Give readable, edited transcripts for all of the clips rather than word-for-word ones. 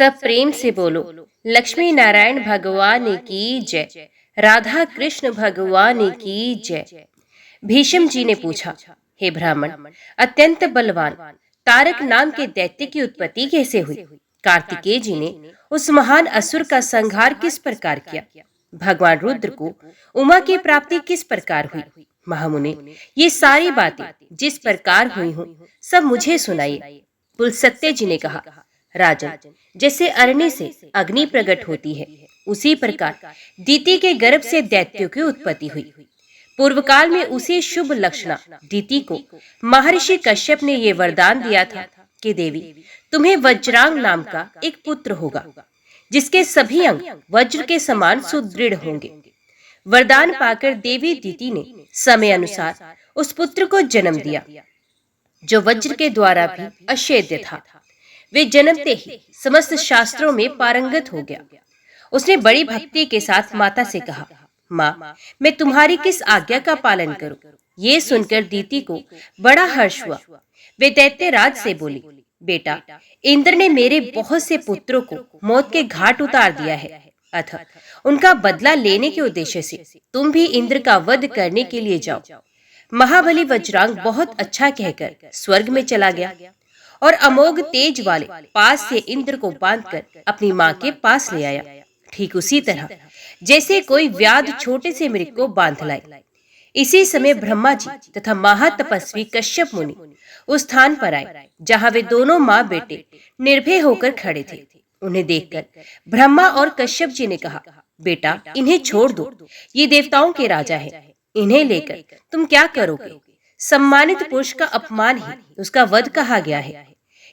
सब प्रेम से बोलो, लक्ष्मी नारायण भगवान की जय, राधा कृष्ण भगवान की जय। भीष्म जी ने पूछा, हे ब्राह्मण, अत्यंत बलवान तारक नाम के दैत्य की उत्पत्ति कैसे हुई? कार्तिकेय जी ने उस महान असुर का संहार किस प्रकार किया? भगवान रुद्र को उमा की प्राप्ति किस प्रकार हुई? महामुने, ये सारी बातें जिस प्रकार हुई हूँ सब मुझे सुनाइए। पुलस्त्य जी ने कहा, राजन, जैसे अरण्य से अग्नि प्रकट होती है, उसी प्रकार दीति के गर्भ से दैत्यों की उत्पत्ति हुई। पूर्व काल में उसी शुभ लक्षणा दीति को महर्षि कश्यप ने यह वरदान दिया था कि देवी, तुम्हें वज्रांग नाम का एक पुत्र होगा, जिसके सभी अंग वज्र के समान सुदृढ़ होंगे। वरदान पाकर देवी दीति ने समय अनुसार उस पुत्र को जन्म दिया, जो वज्र के द्वारा भी अछेद्य था। वे जन्मते ही समस्त शास्त्रों में पारंगत हो गया। उसने बड़ी भक्ति के साथ माता से कहा, माँ, मैं तुम्हारी किस आज्ञा का पालन करूं? ये सुनकर दीति को बड़ा हर्ष हुआ। वे दैत्यराज से बोली, बेटा, इंद्र ने मेरे बहुत से पुत्रों को मौत के घाट उतार दिया है, अतः उनका बदला लेने के उद्देश्य से तुम भी इंद्र का वध करने के लिए जाओ। महाबली वज्रांग बहुत अच्छा कहकर स्वर्ग में चला गया और अमोघ तेज वाले पास से इंद्र को बांधकर अपनी माँ के पास ले आया, ठीक उसी तरह जैसे कोई व्याध छोटे से मृग को बांध लाए। इसी समय ब्रह्मा जी तथा महातपस्वी कश्यप मुनि उस स्थान पर आए जहाँ वे दोनों माँ बेटे निर्भय होकर खड़े थे। उन्हें देखकर ब्रह्मा और कश्यप जी ने कहा, बेटा, इन्हें छोड़ दो, ये देवताओं के राजा है, इन्हें लेकर तुम क्या करोगे? सम्मानित पुरुष का अपमान ही उसका वध कहा गया है।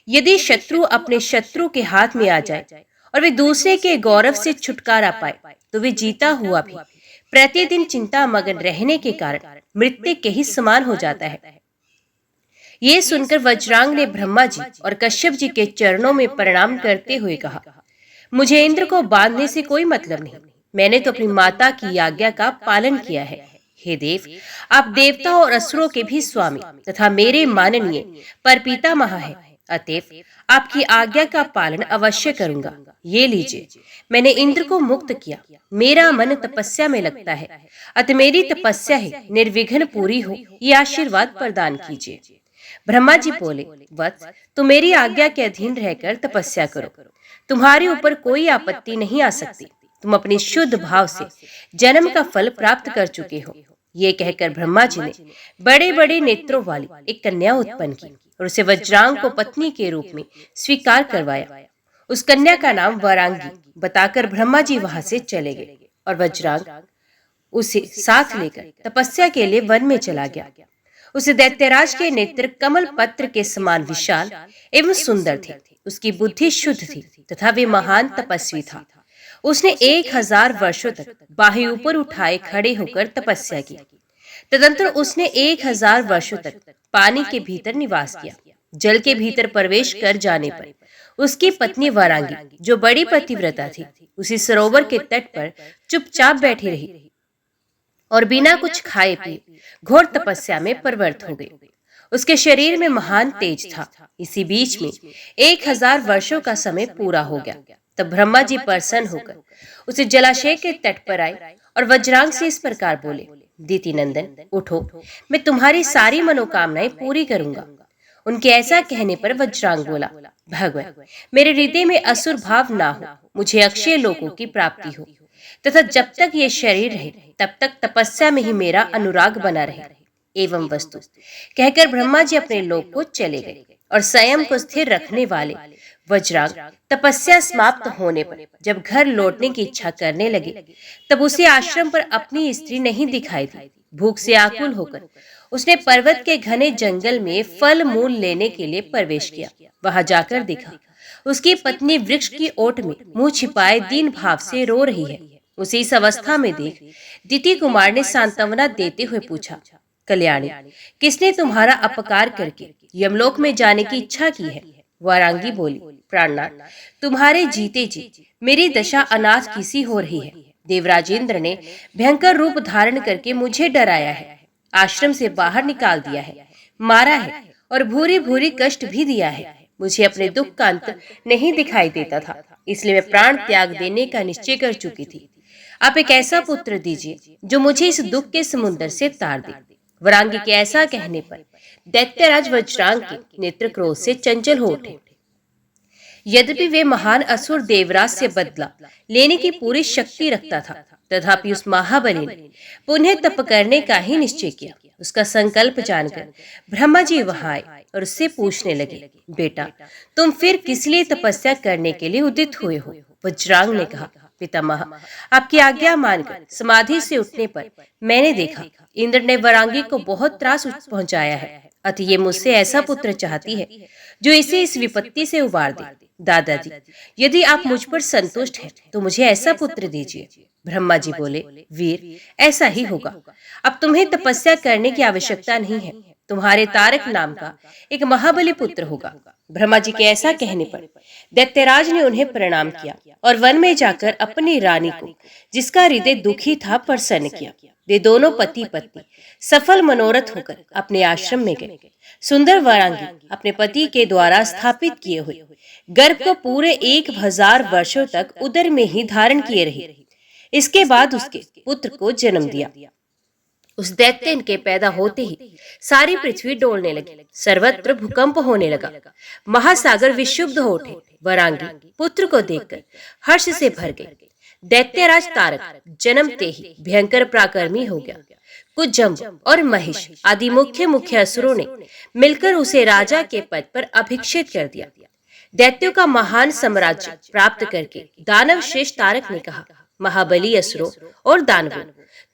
यदि शत्रु अपने शत्रु के हाथ में आ जाए और वे दूसरे के गौरव से छुटकारा पाए, तो वे जीता हुआ भी प्रतिदिन चिंता मगन रहने के कारण मृत्यु के ही समान हो जाता है। ये सुनकर वज्रांग ने ब्रह्मा जी और कश्यप जी के चरणों में प्रणाम करते हुए कहा, मुझे इंद्र को बांधने से कोई मतलब नहीं, मैंने तो अपनी माता की आज्ञा का पालन किया है। हे देव, आप देवता और असुरों के भी स्वामी तथा मेरे माननीय परपितामह हैं, अतएव आपकी आज्ञा का पालन अवश्य करूंगा। ये लीजिए, मैंने इंद्र को मुक्त किया, मेरा मन तपस्या में लगता है, अतः मेरी तपस्या ही निर्विघ्न पूरी हो, ये आशीर्वाद प्रदान कीजिए। ब्रह्मा जी बोले, वत्स, तुम मेरी आज्ञा के अधीन रहकर तपस्या करो, तुम्हारे ऊपर कोई आपत्ति नहीं आ सकती। तुम अपने शुद्ध भाव से जन्म का फल प्राप्त कर चुके हो। ये कहकर ब्रह्मा जी ने बड़े बड़े नेत्रों वाली एक कन्या उत्पन्न की और उसे वज्रांग को पत्नी के रूप में स्वीकार करवाया। उस कन्या का नाम वरांगी बताकर ब्रह्मा जी वहां से चले गए और वज्रांग उसे साथ लेकर तपस्या के लिए वन में चला गया। उस दैत्यराज के नेत्र कमल पत्र के समान विशाल एवं सुंदर थे। उसकी बुद्धि शुद्ध थी तथा वे महान तपस्वी था। उसने 1000 वर्षों तक बाहें ऊपर उठाए खड़े होकर तपस्या की। तदंतर उसने 1000 वर्षों तक पानी के भीतर निवास किया। जल के भीतर प्रवेश कर जाने पर उसकी पत्नी वरांगी, जो बड़ी पतिव्रता थी, उसी सरोवर के तट पर चुपचाप बैठी रही और बिना कुछ खाए पिए घोर तपस्या में प्रवृत्त हो गई। उसके शरीर में महान तेज था। इसी बीच में 1000 वर्षों का समय पूरा हो गया। तब ब्रह्मा जी प्रसन्न होकर उसे जलाशय के तट पर आए और वज्रांग से इस प्रकार बोले, दीति नंदन, उठो, मैं तुम्हारी सारी मनोकामनाएं पूरी करूंगा। उनके ऐसा कहने पर वज्रांग बोला, भगवान, मेरे हृदय में असुर भाव ना हो, मुझे अक्षय लोकों की प्राप्ति हो तथा जब तक ये शरीर रहे तब तक तपस्या में ही मेरा अनुराग बना रहे। एवं वस्तु कहकर ब्रह्मा जी अपने लोक को चले गए और संयम को स्थिर रखने वाले वज्रांग तपस्या समाप्त होने पर जब घर लौटने की इच्छा करने लगे, तब उसे आश्रम पर अपनी स्त्री नहीं दिखाई दी। भूख से आकुल होकर उसने पर्वत के घने जंगल में फल मूल लेने के लिए प्रवेश किया। वहां जाकर देखा उसकी पत्नी वृक्ष की ओट में मुंह छिपाए दीन भाव से रो रही है। उसे इस अवस्था में देख दिति कुमार ने सांत्वना देते हुए पूछा, कल्याणी, किसने तुम्हारा अपकार करके यमलोक में जाने की इच्छा की है? वारांगी बोली, प्राणनाथ, तुम्हारे जीते जी मेरी दशा अनाथ किसी हो रही है। देवराजेंद्र ने भयंकर रूप धारण करके मुझे डराया है, आश्रम से बाहर निकाल दिया है, मारा है और भूरी भूरी कष्ट भी दिया है। मुझे अपने दुख का अंत नहीं दिखाई देता था, इसलिए मैं प्राण त्याग देने का निश्चय कर चुकी थी। आप एक ऐसा पुत्र दीजिए जो मुझे इस दुख के समुद्र से तार दे। वरांगी के ऐसा कहने पर दैत्यराज वज्रांग के नेत्र क्रोध से चंचल हो उठे। यद्यपि वे महान असुर देवराज से बदला लेने की पूरी शक्ति रखता था, तथापि उस महाबली ने पुनः तप करने का ही निश्चय किया। उसका संकल्प जानकर ब्रह्मा जी वहां आए और उससे पूछने लगे, बेटा, तुम फिर किस लिए तपस्या करने के लिए उदित हुए हो? वज्रांग ने कहा, पितामह, आपकी आज्ञा मानकर समाधि से उठने पर मैंने देखा इंद्र ने वरांगी को बहुत त्रास पहुंचाया है, अतः ये मुझसे ऐसा पुत्र चाहती है जो इसे इस विपत्ति से उबार दे। दादाजी, यदि आप मुझ पर संतुष्ट हैं तो मुझे ऐसा पुत्र दीजिए। ब्रह्मा जी बोले, वीर, ऐसा ही होगा। अब तुम्हें तपस्या करने की आवश्यकता नहीं है। तुम्हारे तारक नाम का एक महाबली पुत्र होगा। ब्रह्मा जी के ऐसा कहने पर दैत्यराज ने उन्हें प्रणाम किया और वन में जाकर अपनी रानी को, जिसका हृदय दुखी था, प्रसन्न किया। वे दोनों पति पत्नी सफल मनोरथ होकर अपने आश्रम में गए। सुंदर वरांगी अपने पति के द्वारा स्थापित किए हुए गर्भ को पूरे 1000 वर्षों तक उदर में ही धारण किए रही। इसके बाद उसके पुत्र को जन्म दिया। उस दैत्य के पैदा होते ही सारी पृथ्वी डोलने लगी, सर्वत्र भूकंप होने लगा, महासागर विक्षुब्ध हो उठे। वरांगी पुत्र को देखकर हर्ष से भर गई। दैत्यराज तारक जन्मते ही भयंकर पराक्रमी हो गया। कुजम्ब और महिष आदि मुख्य असुरों ने मिलकर उसे राजा के पद पर अभिषिक्त कर दिया। दैत्यों का महान साम्राज्य प्राप्त करके दानव श्रेष्ठ तारक ने कहा, महाबली असुरों और दानवों,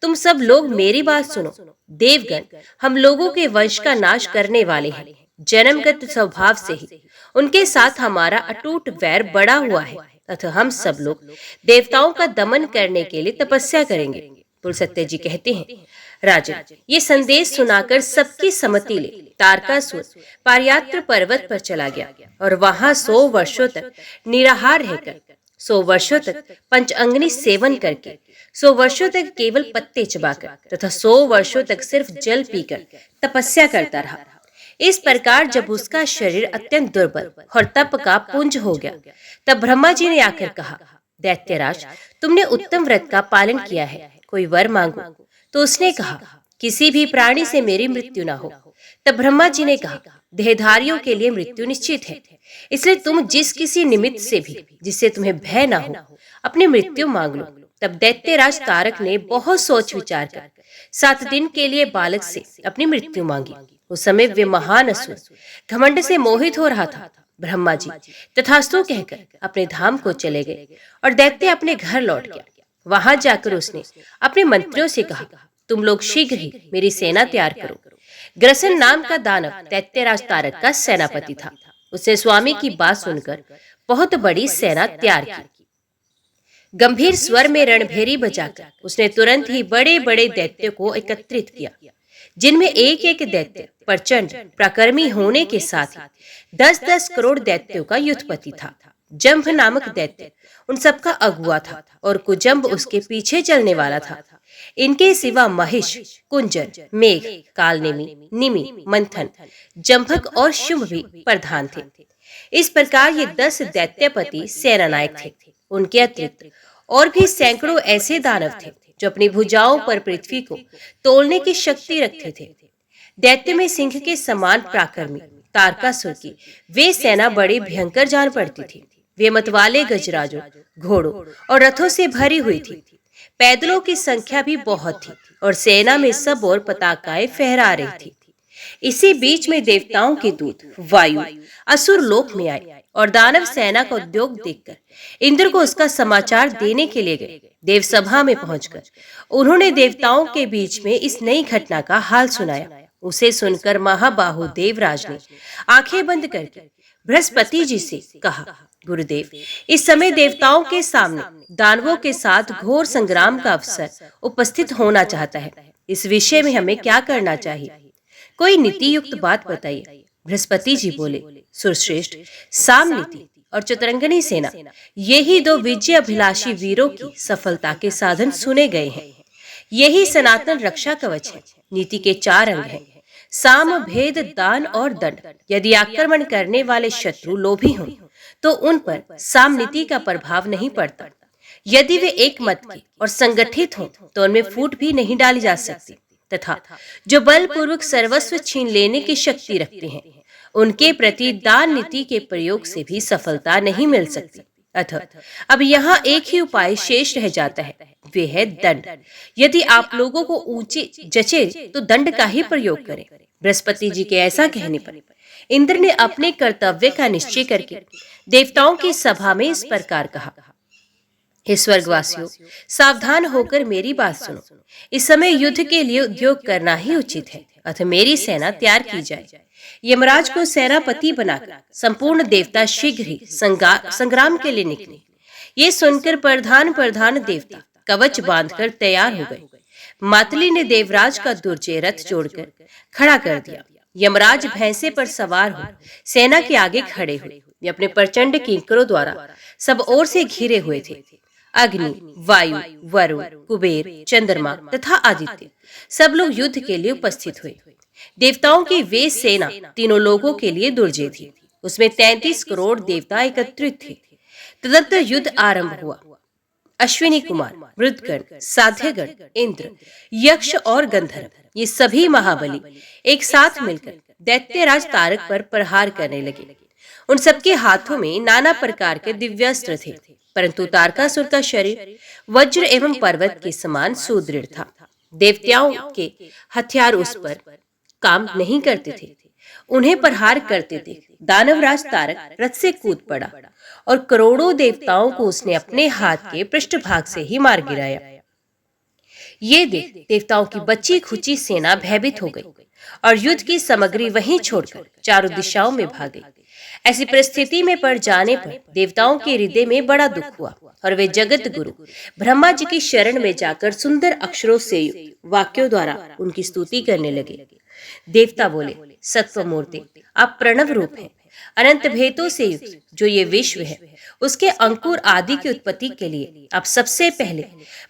तुम सब लोग मेरी बात सुनो। देवगण हम लोगों के वंश का नाश करने वाले हैं। जन्मगत स्वभाव से ही उनके साथ हमारा अटूट वैर बढ़ा हुआ है, अतः हम सब लोग देवताओं का दमन करने के लिए तपस्या करेंगे। पुलसत्य जी कहते हैं, राजन, ये संदेश सुनाकर सबकी सम्मति ले तारकासुर पारयात्र पर्वत पर चला गया और वहां 100 वर्षों तक निराहार रहकर, 100 वर्षों तक पंचअंगनी सेवन करके, 100 वर्षों तक केवल पत्ते चबाकर तथा 100 वर्षों तक सिर्फ जल पीकर तपस्या करता रहा। इस प्रकार जब उसका शरीर अत्यंत दुर्बल और तप का पुंज हो गया, तब ब्रह्मा जी ने आकर कहा, दैत्यराज, तुमने उत्तम व्रत का पालन किया है, कोई वर मांगो। तो उसने कहा, किसी भी प्राणी से मेरी मृत्यु ना हो। तब ब्रह्मा जी ने कहा, देहधारियों के लिए मृत्यु निश्चित है, इसलिए तुम जिस किसी निमित्त से भी जिससे तुम्हें भय ना हो, अपनी मृत्यु मांग लो। तब दैत्यराज तारक ने बहुत सोच विचार कर 7 दिन के लिए बालक से अपनी मृत्यु मांगी। उस समय वे महान असुर घमंड से मोहित हो रहा था। ब्रह्मा जी तथास्तु कहकर अपने धाम को चले गए और दैत्य अपने घर लौट गया। वहां जाकर उसने अपने मंत्रियों से कहा, तुम लोग शीघ्र ही मेरी सेना तैयार करो। ग्रसन नाम का दानव दैत्यराज तारक का सेनापति था। उसने स्वामी की बात सुनकर बहुत बड़ी सेना तैयार की। गंभीर स्वर में रणभेरी बजाकर उसने तुरंत ही बड़े बड़े दैत्यों को एकत्रित किया, जिनमें एक एक दैत्य प्रचंड पराक्रमी होने के साथ ही 10-10 करोड़ दैत्यों का युद्धपति था। जंभ नामक दैत्य उन सबका अगुआ था और कुजम्ब उसके पीछे चलने वाला था। इनके सिवा महिष, कुंजर, मेघ, कालनेमी, निमि, मंथन, जंभक और शुंभ भी प्रधान थे। इस प्रकार ये 10 दैत्यपति सेनानायक थे। उनके अतिरिक्त और भी सैकड़ों ऐसे दानव थे जो अपनी भुजाओं पर पृथ्वी को तोलने की शक्ति रखते थे। दैत्य में सिंह के समान पराक्रमी तारकासुर की वे सेना बड़ी भयंकर जान पड़ती थी। वे मतवाले गजराजों, घोड़ों और रथों से भरी हुई थी। पैदलों की संख्या भी बहुत थी और सेना में सब और पताकाएं फहरा रही थी। इसी बीच में देवताओं के दूत वायु असुर लोक में आए और दानव सेना का उद्योग देखकर इंद्र को उसका समाचार देने के लिए गए। देवसभा में पहुंचकर उन्होंने देवताओं के बीच में इस नई घटना का हाल सुनाया। उसे सुनकर महाबाहु देवराज ने आंखें बंद करके बृहस्पति जी से कहा, गुरुदेव, इस समय देवताओं के सामने दानवों के साथ घोर संग्राम का अवसर उपस्थित होना चाहता है। इस विषय में हमें क्या करना चाहिए? कोई नीति युक्त बात बताइए। बृहस्पति जी बोले, सुरश्रेष्ठ, सामनीति और चतुरंगनी सेना, यही 2 विजय अभिलाषी वीरों की सफलता के साधन सुने गए हैं। यही सनातन रक्षा कवच है। नीति के 4 अंग हैं, साम, भेद, दान और दंड। यदि आक्रमण करने वाले शत्रु लोभी हों तो उन पर साम नीति का प्रभाव नहीं पड़ता। यदि वे एक मत के और संगठित हों तो उनमें फूट भी नहीं डाली जा सकती, तथा जो बलपूर्वक सर्वस्व छीन लेने की शक्ति रखते हैं उनके प्रति दान नीति के प्रयोग से भी सफलता नहीं मिल सकती। अतः अब यहाँ एक ही उपाय शेष रह जाता है, वे है दंड। यदि आप लोगों को ऊंचे जचे तो दंड का ही प्रयोग करें। बृहस्पति जी के ऐसा कहने पर इंद्र ने अपने कर्तव्य का निश्चय करके देवताओं की सभा में इस प्रकार कहा, हे स्वर्गवासियों, सावधान होकर मेरी बात सुनो। इस समय युद्ध के लिए उद्योग करना ही उचित है, अतः मेरी सेना तैयार की जाए। यमराज को सेनापति बनाकर संपूर्ण देवता शीघ्र ही संग्राम के लिए निकले। ये सुनकर प्रधान देवता कवच बांधकर तैयार हो गए। मातली ने देवराज का दुर्जय रथ जोड़कर खड़ा कर दिया। यमराज भैंसे पर सवार हो सेना के आगे खड़े हुए। वे अपने प्रचंड किंकरों द्वारा सब ओर से घिरे हुए थे। अग्नि, वायु, वरुण, कुबेर, चंद्रमा तथा आदित्य सब लोग युद्ध के लिए उपस्थित हुए। देवताओं की वे सेना तीनों लोगों के लिए दुर्जय थी। उसमें 33 करोड़ देवता एकत्रित थे। तदंतर युद्ध आरंभ हुआ। अश्विनी कुमार, मृदगण, साध्यगण, इंद्र, यक्ष और गंधर्व ये सभी महाबली एक साथ मिलकर दैत्यराज तारक पर प्रहार करने लगे। उन सबके हाथों में नाना प्रकार के दिव्यास्त्र थे, परंतु तारकासुर का शरीर वज्र एवं पर्वत के समान सुदृढ़ था। देवताओं के हथियार उस पर काम नहीं करते थे, उन्हें प्रहार करते थे। दानवराज तारक रथ से कूद पड़ा और करोड़ों देवताओं को उसने अपने हाथ के पृष्ठभाग से ही मार गिराया। ये देख देवताओं की बची खुची सेना भयभीत हो गई और युद्ध की सामग्री वहीं छोड़कर चारों दिशाओं में भाग गई। ऐसी परिस्थिति में पड़ जाने पर देवताओं के हृदय में बड़ा दुख हुआ और वे जगत गुरु ब्रह्मा जी की शरण में जाकर सुंदर अक्षरों से वाक्यों द्वारा उनकी स्तुति करने लगे। देवता बोले, सत्वमूर्ति, आप प्रणव रूप हैं। अनंत भेदों से युक्त जो ये विश्व है उसके अंकुर आदि की उत्पत्ति के लिए आप सबसे पहले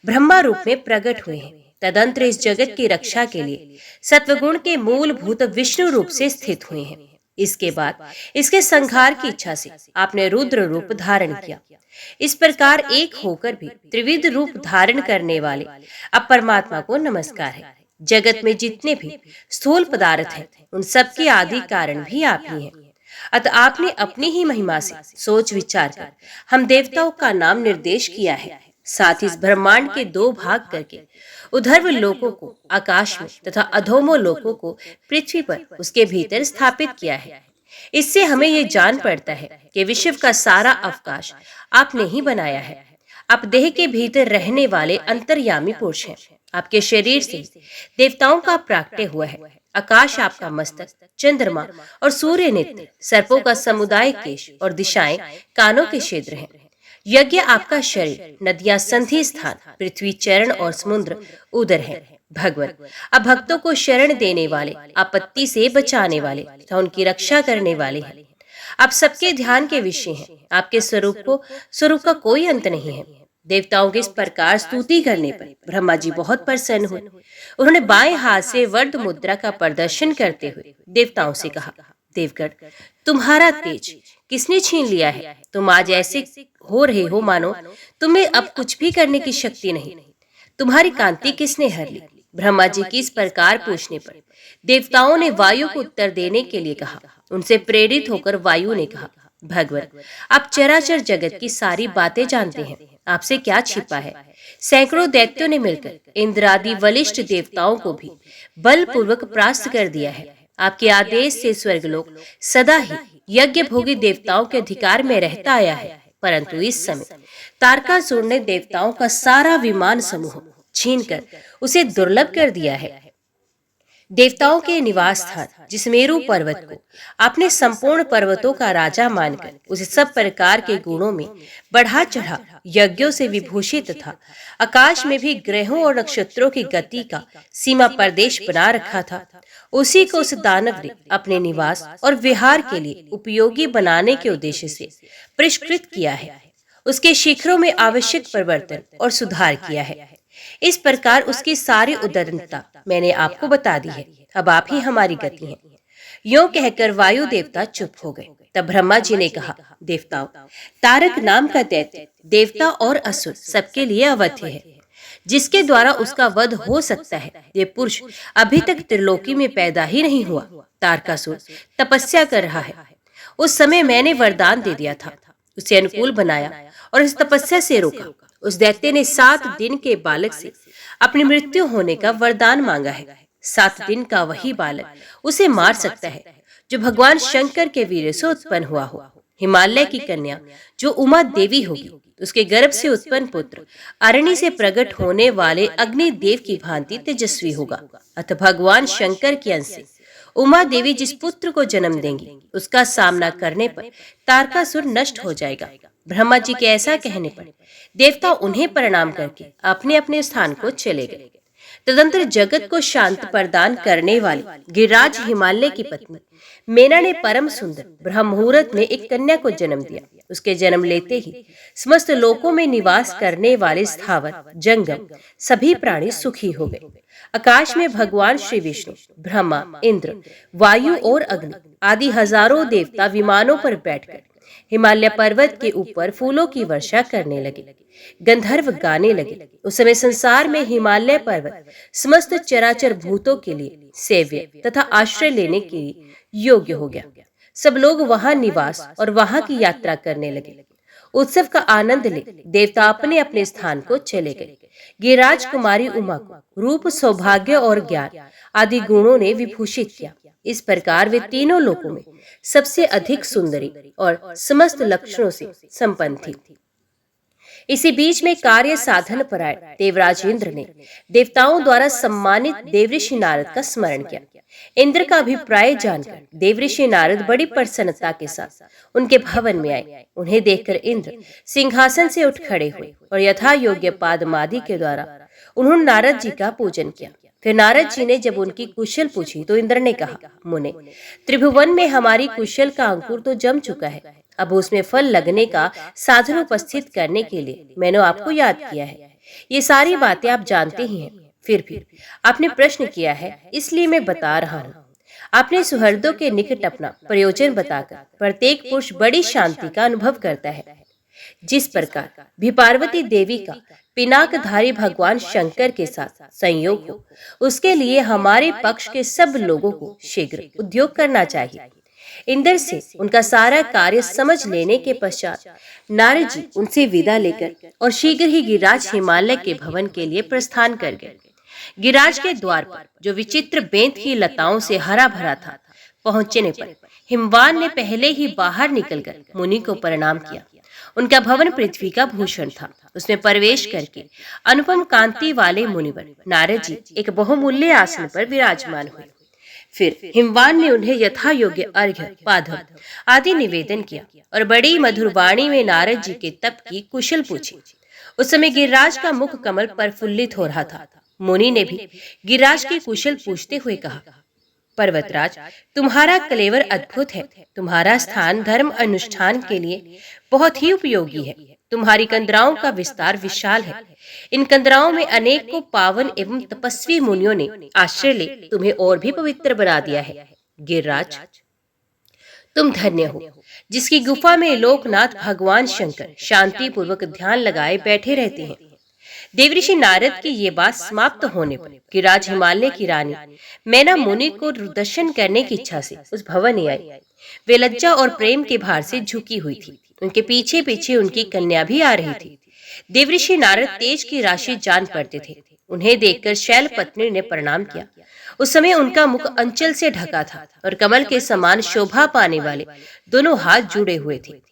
ब्रह्मा रूप में प्रकट हुए हैं। तदंतर इस जगत की रक्षा के लिए सत्वगुण के मूलभूत विष्णु रूप से स्थित हुए हैं। इसके बाद इसके संहार की इच्छा से आपने रुद्र रूप धारण किया। इस प्रकार एक होकर भी त्रिविध रूप धारण करने वाले अब परमात्मा को नमस्कार है। जगत में जितने भी स्थूल पदार्थ हैं उन सबके आदि कारण भी आप ही हैं। अतः आपने अपनी ही महिमा से सोच विचार कर हम देवताओं का नाम निर्देश किया है। साथ ही इस ब्रह्मांड के दो भाग करके उधर्व लोकों को आकाश में तथा अधोमो लोकों को पृथ्वी पर उसके भीतर स्थापित किया है। इससे हमें ये जान पड़ता है कि विश्व का सारा अवकाश आपने ही बनाया है। आप देह के भीतर रहने वाले अंतर्यामी पुरुष हैं। आपके शरीर से देवताओं का प्राकट्य हुआ है। आकाश आपका मस्तक, चंद्रमा और सूर्य नित्य, सर्पों का समुदाय केश और दिशाएं कानों के क्षेत्र हैं। यज्ञ आपका शरीर, नदियां संधि स्थान, पृथ्वी चरण और समुद्र उदर है। भगवत, आप भक्तों को शरण देने वाले, आपत्ति से बचाने वाले तथा उनकी रक्षा करने वाले हैं। आप सबके ध्यान के विषय हैं। आपके स्वरूप का कोई अंत नहीं है। देवताओं की इस प्रकार स्तुति करने पर ब्रह्मा जी बहुत प्रसन्न हुए। उन्होंने बाएं हाथ से वर्ध मुद्रा का प्रदर्शन करते हुए देवताओं से कहा, देवगण, तुम्हारा तेज किसने छीन लिया है? तुम आज ऐसे हो रहे हो मानो तुम्हें अब कुछ भी करने की शक्ति नहीं। तुम्हारी कांति किसने हर ली? ब्रह्मा जी की इस प्रकार पूछने पर देवताओं ने वायु को उत्तर देने के लिए कहा। उनसे प्रेरित होकर वायु ने कहा, भगवत, आप चराचर जगत की सारी बातें जानते हैं। आपसे क्या छिपा है? सैकड़ों दैत्यों ने मिलकर इंद्र आदि बलिष्ठ देवताओं को भी बलपूर्वक परास्त कर दिया है। आपके आदेश से स्वर्गलोक सदा ही यज्ञ भोगी देवताओं के अधिकार में रहता आया है। परंतु इस समय तारकासुर ने देवताओं का सारा विमान समूह छीनकर उसे दुर्लभ कर दिया है। देवताओं के निवास स्थान जिस मेरु पर्वत को आपने संपूर्ण पर्वतों का राजा मानकर उसे सब प्रकार के गुणों में बढ़ा चढ़ा यज्ञों से विभूषित था, आकाश में भी ग्रहों और नक्षत्रों की गति का सीमा प्रदेश बना रखा था, उसी को उस दानव ने अपने निवास और विहार के लिए उपयोगी बनाने के उद्देश्य से परिष्कृत किया है। उसके शिखरों में आवश्यक परिवर्तन और सुधार किया है। इस प्रकार उसकी सारी उदारता मैंने आपको बता दी है, अब आप ही हमारी गति हैं। यूं कहकर वायु देवता चुप हो गए। तब ब्रह्मा जी ने कहा, देवताओं, तारक नाम का दैत्य देवता और असुर सबके लिए अवध्य है, जिसके द्वारा उसका वध हो सकता है। ये पुरुष अभी तक त्रिलोकी में पैदा ही नहीं हुआ। तारकासुर तपस्या कर रहा है। उस समय मैंने वरदान दे दिया था, उसे अनुकूल बनाया और इस तपस्या से रोका। उस दैत्य ने 7 दिन के बालक से अपनी मृत्यु होने का वरदान मांगा है। 7 दिन का वही बालक उसे मार सकता है जो भगवान शंकर के वीर्य से उत्पन्न हुआ हो। हिमालय की कन्या जो उमा देवी होगी, उसके गर्भ से उत्पन्न पुत्र अरण्य से प्रकट होने वाले अग्नि देव की भांति तेजस्वी होगा। अतः भगवान शंकर के अंश से उमा देवी जिस पुत्र को जन्म देंगी, उसका सामना करने पर तारकासुर नष्ट हो जाएगा। ब्रह्मा जी के ऐसा कहने पर देवता उन्हें प्रणाम करके अपने अपने स्थान को चले गए। तदंतर जगत को शांत प्रदान करने वाली गिरिराज हिमालय की पत्नी मेना ने परम सुंदर ब्रह्म मुहूर्त में एक कन्या को जन्म दिया। उसके जन्म लेते ही समस्त लोकों में निवास करने वाले स्थावर जंगम सभी प्राणी सुखी हो गए। आकाश में भगवान श्री विष्णु, ब्रह्मा, इंद्र, वायु और अग्नि आदि हजारों देवता विमानों पर बैठकर हिमालय पर्वत के ऊपर फूलों की वर्षा करने लगे। गंधर्व गाने लगे। उस समय संसार में हिमालय पर्वत समस्त चराचर भूतों के लिए सेव्य तथा आश्रय लेने के योग्य हो गया। सब लोग वहां निवास और वहां की यात्रा करने लगे। उत्सव का आनंद ले देवता अपने अपने स्थान को चले गए। गिरिराज कुमारी उमा को रूप, सौभाग्य और ज्ञान आदि गुणों ने विभूषित किया। इस प्रकार वे तीनों लोकों में सबसे अधिक सुंदरी और समस्त लक्षणों से संपन्न थी। इसी बीच में कार्य साधन परायण देवराज इंद्र ने देवताओं द्वारा सम्मानित देवऋषि नारद का स्मरण किया। इंद्र का अभिप्राय जानकर देवऋषि नारद बड़ी प्रसन्नता के साथ उनके भवन में आए। उन्हें देखकर इंद्र सिंहासन से उठ खड़े हुए और यथा योग्य पादमादि के द्वारा उन्होंने नारद जी का पूजन किया। फिर नारद जी ने जब उनकी कुशल पूछी तो इंद्र ने कहा, मुने, त्रिभुवन में हमारी कुशल का अंकुर तो जम चुका है। अब उसमें फल लगने का साधन उपस्थित करने के लिए मैंने आपको याद किया है। ये सारी बातें आप जानते ही हैं, फिर भी आपने प्रश्न किया है, इसलिए मैं बता रहा हूँ। आपने सुहृदों के निकट अपना प्रयोजन बताकर प्रत्येक पुरुष बड़ी शांति का अनुभव करता है। जिस प्रकार भी पार्वती देवी का पिनाकधारी भगवान शंकर के साथ संयोग हो, उसके लिए हमारे पक्ष के सब लोगों को शीघ्र उद्योग करना चाहिए। इंद्र से उनका सारा कार्य समझ लेने के पश्चात नारद जी उनसे विदा लेकर और शीघ्र ही गिरिराज हिमालय के भवन के लिए प्रस्थान कर गए। गिरिराज के द्वार पर जो विचित्र बेंत की लताओं से हरा भरा था, पहुंचने पर हिमवान ने पहले ही बाहर निकलकर मुनि को प्रणाम किया। उनका भवन पृथ्वी का भूषण था। उसमें प्रवेश करके अनुपम कांति वाले मुनिवर नारद जी एक बहुमूल्य आसन पर विराजमान हुए। फिर हिमवान ने उन्हें यथा योग्य अर्घ्य, पाद्य आदि निवेदन किया और बड़ी मधुर वाणी में नारद जी के तप की कुशल पूछी। उस समय गिरिराज का मुख कमल प्रफुल्लित हो रहा था। मुनि ने भी गिरिराज की कुशल पूछते हुए कहा, पर्वतराज, तुम्हारा कलेवर अद्भुत है। तुम्हारा स्थान धर्म अनुष्ठान के लिए बहुत ही उपयोगी है। तुम्हारी कंदराओं का विस्तार विशाल है। इन कंदराओं में अनेक को पावन एवं तपस्वी मुनियों ने आश्रय ले तुम्हें और भी पवित्र बना दिया है। गिरिराज, तुम धन्य हो, जिसकी गुफा में लोकनाथ भगवान शंकर शांति पूर्वक ध्यान लगाए बैठे रहते हैं। देवऋषि नारद की ये बात समाप्त होने पर गिरिराज हिमालय की रानी मैना मुनि को दर्शन करने की इच्छा से उस भवन में आई। वे लज्जा और प्रेम के भार से झुकी हुई थी। उनके पीछे पीछे उनकी कन्या भी आ रही थी। देवऋषि नारद तेज की राशि जान पड़ते थे। उन्हें देखकर शैल पत्नी ने प्रणाम किया। उस समय उनका मुख अंचल से ढका था और कमल के समान शोभा पाने वाले दोनों हाथ जुड़े हुए थे।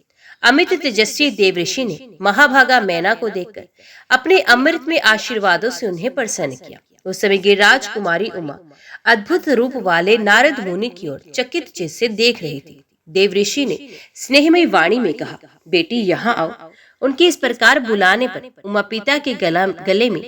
अमित तेजस्वी देवऋषि ने महाभागा मैना को देखकर अपने अमृत में आशीर्वादों से उन्हें प्रसन्न किया। उस समय गिरिराज कुमारी उमा अद्भुत रूप वाले नारद मुनि की ओर चकित चित्त से देख रही थी। देवऋषि ने स्नेहमयी वाणी में कहा, बेटी यहाँ आओ उनके इस प्रकार बुलाने पर उमा पिता के गले में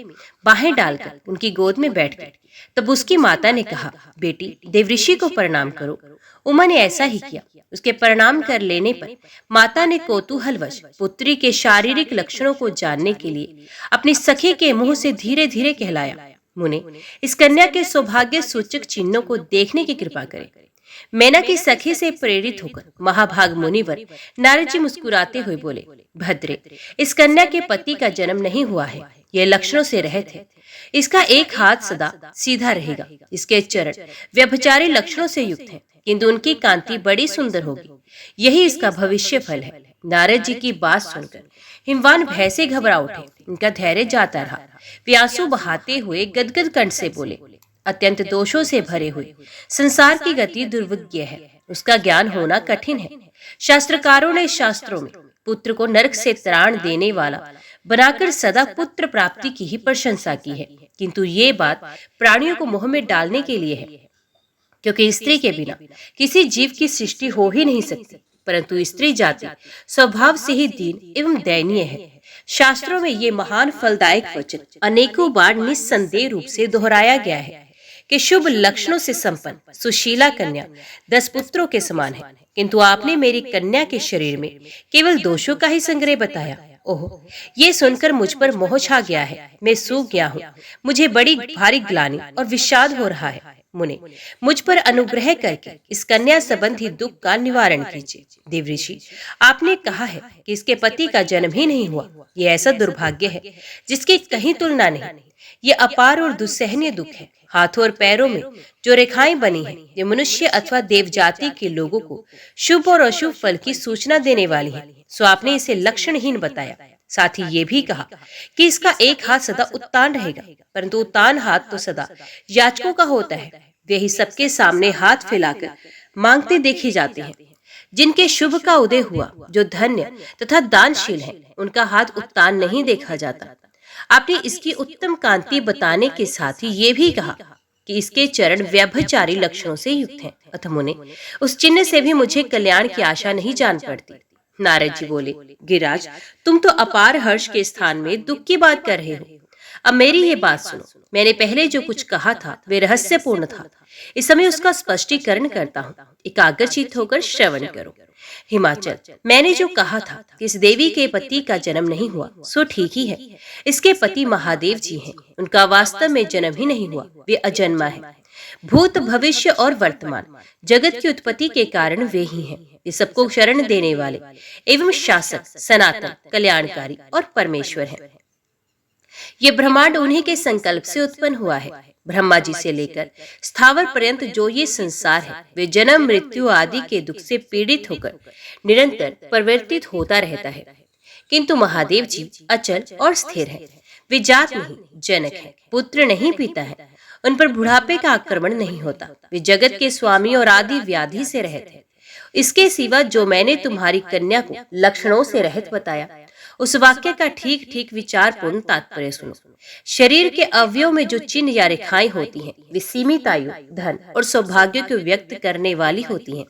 बाहें डालकर उनकी गोद में बैठ गई। तब उसकी माता ने कहा, बेटी देवऋषि को प्रणाम करो। उमा ने ऐसा ही किया। उसके प्रणाम कर लेने पर माता ने कौतूहलवश पुत्री के शारीरिक लक्षणों को जानने के लिए अपनी सखी के मुंह से धीरे धीरे कहलाया, मुने इस कन्या के सौभाग्य सूचक चिन्हों को देखने की कृपा करें। मैना की सखी से प्रेरित होकर महाभाग मुनिवर नारद जी मुस्कुराते हुए बोले, भद्रे इस कन्या के पति का जन्म नहीं हुआ है, ये लक्षणों से रहित है। इसका एक हाथ सदा सीधा रहेगा, इसके चरण व्यभिचारी लक्षणों से युक्त हैं, किंतु उनकी कांति बड़ी सुंदर होगी, यही इसका भविष्य फल है। नारद जी की बात सुनकर हिमवान भय से घबरा उठे। उनका धैर्य जाता रहा। वे आंसू बहाते हुए गदगद कंठ से बोले, अत्यंत दोषों से भरे हुए संसार की गति दुर्विज्ञ है, उसका ज्ञान होना कठिन है। शास्त्रकारों ने शास्त्रों में पुत्र को नरक से त्राण देने वाला बनाकर सदा पुत्र प्राप्ति की ही प्रशंसा की है, किंतु ये बात प्राणियों को मोह में डालने के लिए है, क्योंकि स्त्री के बिना किसी जीव की सृष्टि हो ही नहीं सकती। परंतु स्त्री जाति स्वभाव से ही दीन एवं दयनीय है। शास्त्रों में ये महान फलदायक वचन अनेकों बार निस्संदेह रूप से दोहराया गया है कि शुभ लक्षणों से संपन्न सुशीला कन्या 10 पुत्रों के समान है, किंतु आपने मेरी कन्या के शरीर में केवल दोषों का ही संग्रह बताया। ओह, ये सुनकर मुझ पर मोह छा गया है, मैं सूख गया हूँ, मुझे बड़ी भारी ग्लानि और विषाद हो रहा है। मुने मुझ पर अनुग्रह करके इस कन्या संबंधी दुख का निवारण कीजिए। देवऋषि, आपने कहा है कि इसके पति का जन्म ही नहीं हुआ। ये ऐसा दुर्भाग्य है जिसकी कहीं तुलना नहीं। ये अपार और दुस्सहनीय दुख है। हाथों और पैरों में जो रेखाएं बनी हैं, ये मनुष्य अथवा देव जाति के लोगों को शुभ और अशुभ फल की सूचना देने वाली है। सो आपने इसे लक्षणहीन बताया। साथ ही ये भी कहा कि इसका एक हाथ सदा उत्तान रहेगा, परंतु उत्तान हाथ तो सदा याचकों का होता है। वे ही सबके सामने हाथ फैलाकर मांगते देखे जाते हैं। जिनके शुभ का उदय हुआ, जो धन्य तथा दानशील हैं, उनका हाथ उत्तान नहीं देखा जाता। आपने इसकी उत्तम कांति बताने के साथ ही ये भी कहा कि इसके चरण व्यभिचारी लक्षणों से युक्त हैं। अतः मुने उस चिन्ह से भी मुझे कल्याण की आशा नहीं जान पड़ती। नारद जी बोले, गिरिराज, तुम तो अपार हर्ष के स्थान में दुख की बात कर रहे हो। अब मेरी ये बात सुनो। मैंने पहले जो कुछ कहा था वे रहस्यपूर्ण था। इस समय उसका स्पष्टीकरण करता हूँ, एकाग्रचित्त होकर श्रवण करो। हिमाचल, मैंने जो कहा था कि इस देवी के पति का जन्म नहीं हुआ, सो ठीक ही है। इसके पति महादेव जी हैं। उनका वास्तव में जन्म ही नहीं हुआ, वे अजन्मा है। भूत भविष्य और वर्तमान जगत की उत्पत्ति के कारण वे ही हैं। ये सबको शरण देने वाले एवं शासक, सनातन, कल्याणकारी और परमेश्वर हैं। ये ब्रह्मांड उन्हीं के संकल्प से उत्पन्न हुआ है। ब्रह्मा जी से लेकर स्थावर पर्यंत जो ये संसार है, वे जन्म मृत्यु आदि के दुख से पीड़ित होकर निरंतर परिवर्तित होता रहता है। किंतु महादेव जी अचल और स्थिर है। वे जात नहीं, जनक है, पुत्र नहीं, पिता है। उन पर बुढ़ापे का आक्रमण नहीं होता। वे जगत के स्वामी और आदि व्याधि से रहित है। इसके सिवा जो मैंने तुम्हारी कन्या को लक्षणों से रहित बताया, उस वाक्य का ठीक ठीक विचारपूर्ण तात्पर्य सुनो। शरीर के अवयव में जो चिन्ह या रेखाएं होती हैं, वे सीमित आयु, धन और सौभाग्य को व्यक्त करने वाली होती हैं,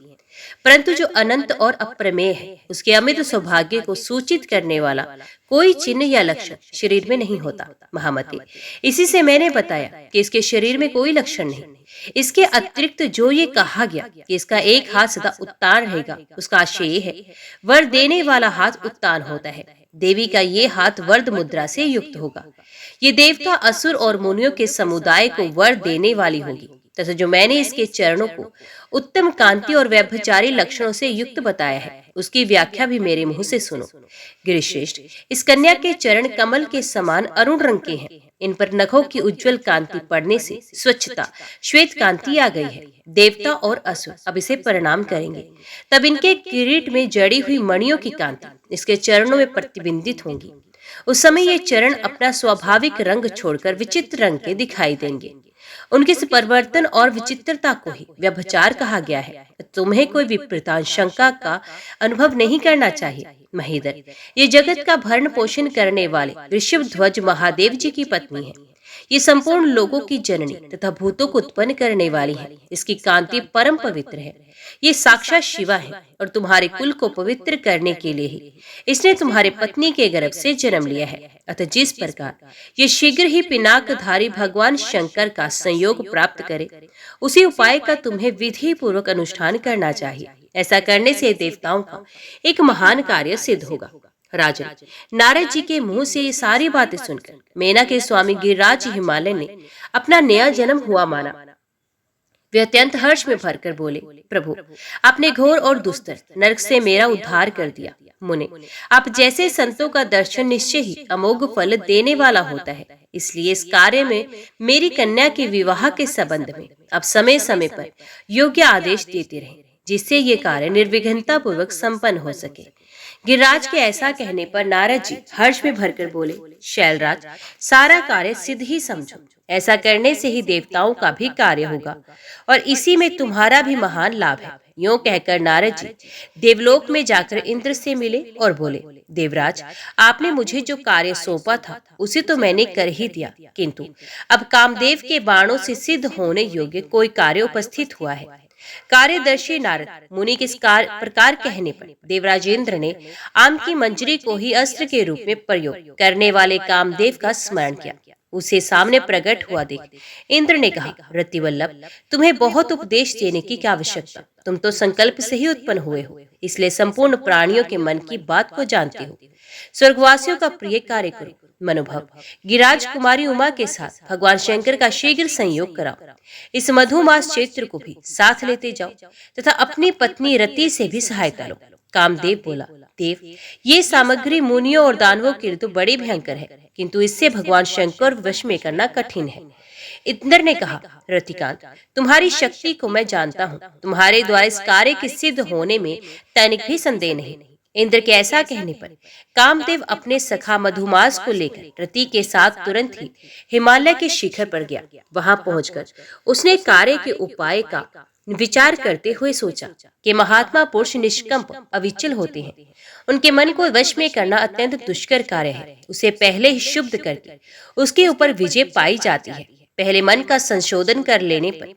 परंतु जो अनंत और अप्रमेय है, उसके अमित सौभाग्य को सूचित करने वाला कोई चिन्ह या लक्षण शरीर में नहीं होता। महामते, इसी से मैंने बताया कि इसके शरीर में कोई लक्षण नहीं। इसके अतिरिक्त जो ये कहा गया कि इसका एक हाथ सदा उत्तान रहेगा, उसका आशय ये है, वर देने वाला हाथ उत्तान होता है। देवी का ये हाथ वर्द मुद्रा से युक्त होगा। ये देवता असुर और मुनियों के समुदाय को वर देने वाली होगी। तथा जो मैंने इसके चरणों को उत्तम कांति और व्यभिचारी लक्षणों से युक्त बताया है, उसकी व्याख्या भी मेरे मुंह से सुनो। गिरिश्रेष्ठ, इस कन्या के चरण कमल के समान अरुण रंग के हैं। इन पर नखों की उज्जवल कांति पड़ने से स्वच्छता, श्वेत कांति आ गई है। देवता और असुर अब इसे प्रणाम करेंगे। तब इनके किरीट में जड़ी हुई मणियों की कांति इसके चरणों में प्रतिबिंबित होंगी। उस समय ये चरण अपना स्वाभाविक रंग छोड़कर विचित्र रंग के दिखाई देंगे। उनके इस परिवर्तन और विचित्रता को ही व्यभिचार कहा गया है। तुम्हें कोई विपरीतांशंका का अनुभव नहीं करना चाहिए। महीधर ये जगत का भरण पोषण करने वाले ऋषभ ध्वज महादेव जी की पत्नी है। ये संपूर्ण लोगों की जननी तथा भूतों को उत्पन्न करने वाली है। इसकी कांति परम पवित्र है। ये साक्षात शिवा है और तुम्हारे कुल को पवित्र करने के लिए ही इसने तुम्हारे पत्नी के गर्भ से जन्म लिया है। अतः जिस प्रकार ये शीघ्र ही पिनाकधारी भगवान शंकर का संयोग प्राप्त करे, उसी उपाय का तुम्हें विधि पूर्वक अनुष्ठान करना चाहिए। ऐसा करने से देवताओं का एक महान कार्य सिद्ध होगा। राजन, नारद जी के मुंह से ये सारी बातें सुनकर मेना के स्वामी गिरिराज हिमालय ने अपना नया जन्म हुआ माना। वे अत्यंत हर्ष में भरकर बोले, प्रभु, आपने घोर और दुस्तर नरक से मेरा उद्धार कर दिया। मुने, आप जैसे संतों का दर्शन निश्चय ही अमोघ फल देने वाला होता है। इसलिए इस कार्य में मेरी कन्या के विवाह के संबंध में आप समय समय पर योग्य आदेश देते रहें, जिससे ये कार्य निर्विघ्नता पूर्वक संपन्न हो सके। गिरिराज के ऐसा कहने पर नारद जी हर्ष में भरकर बोले, शैलराज, सारा कार्य सिद्ध ही समझो। ऐसा करने से ही देवताओं का भी कार्य होगा और इसी में तुम्हारा भी महान लाभ है। यूं कहकर नारद जी देवलोक में जाकर इंद्र से मिले और बोले, देवराज, आपने मुझे जो कार्य सौंपा था उसे तो मैंने कर ही दिया, किंतु अब कामदेव के बाणों से सिद्ध होने योग्य कोई कार्य उपस्थित हुआ है। कार्यदर्शी नारद मुनि के प्रकार कहने पर देवराजेंद्र ने आम की मंजरी को ही अस्त्र के रूप में प्रयोग करने वाले कामदेव का स्मरण किया। उसे सामने प्रकट हुआ देख इंद्र ने कहा, रतिवल्लभ, तुम्हें बहुत उपदेश देने की क्या आवश्यकता। तुम तो संकल्प से ही उत्पन्न हुए हो, इसलिए संपूर्ण प्राणियों के मन की बात को जानते हो। स्वर्गवासियों का प्रिय कार्य करो। मनोभव, गिरिराज कुमारी उमा के साथ भगवान शंकर का शीघ्र संयोग कराओ। इस मधुमास चैत्र को भी साथ लेते जाओ तथा अपनी पत्नी रति से भी सहायता लो। कामदेव बोला, देव, ये सामग्री मुनियों और दानवों के लिए तो बड़ी भयंकर है, किंतु इससे भगवान शंकर वश में करना कठिन है। इंद्र ने कहा, रतिकांत, तुम्हारी शक्ति को मैं जानता हूँ। तुम्हारे द्वारा इस कार्य के सिद्ध होने में तनिक भी संदेह नहीं। इंद्र के ऐसा कहने पर कामदेव अपने सखा मधुमास को लेकर रति के साथ तुरंत ही हिमालय के शिखर पर गया। वहां पहुंचकर उसने कार्य के उपाय का विचार करते हुए सोचा कि महात्मा पुरुष निष्कंप अविचल होते हैं। उनके मन को वश में करना अत्यंत दुष्कर कार्य है। उसे पहले ही शुद्ध करके उसके ऊपर विजय पाई जाती है। पहले मन का संशोधन कर लेने पर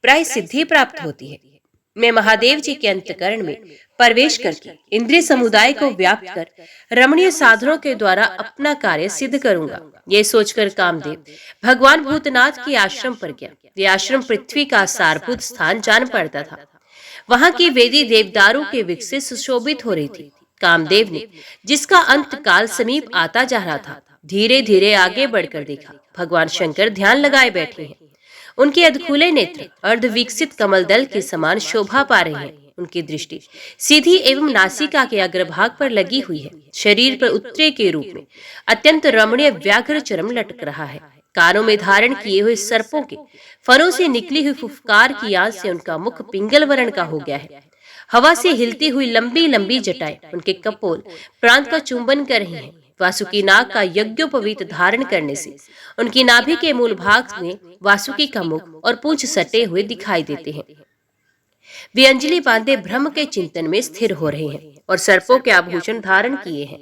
प्राय सिद्धि प्राप्त होती है। मैं महादेव जी के अंतकरण में प्रवेश करके इंद्रिय समुदाय को व्याप्त कर रमणीय साधनों के द्वारा अपना कार्य सिद्ध करूंगा। ये सोचकर कामदेव भगवान भूतनाथ के आश्रम पर गया। ये आश्रम पृथ्वी का सारभूत स्थान जान पड़ता था। वहां की वेदी देवदारों के वृक्ष से सुशोभित हो रही थी। कामदेव ने, जिसका अंत काल समीप आता जा रहा था, धीरे धीरे आगे बढ़कर देखा। भगवान शंकर ध्यान लगाए बैठे हैं। उनके अधखुले नेत्र अर्ध विकसित कमल दल के समान शोभा पा रहे हैं। उनकी दृष्टि सीधी एवं नासिका के अग्रभाग पर लगी हुई है। शरीर पर उत्तरे के रूप में अत्यंत रमणीय व्याघ्र चरम लटक रहा है। कानों में धारण किए हुए सर्पों के फनों से निकली हुई फुफकार की आंच से उनका मुख पिंगल वर्ण का हो गया है। हवा से हिलती हुई लंबी लंबी जटाएं उनके कपोल प्रांत का चुंबन कर रही हैं। वासुकी नाग का यज्ञोपवीत धारण करने से उनकी नाभि के मूल भाग में वासुकी का मुख और पूंछ सटे हुए दिखाई देते हैं। वे अंजलि बांधे ब्रह्म के चिंतन में स्थिर हो रहे हैं और सर्पों के आभूषण धारण किए हैं।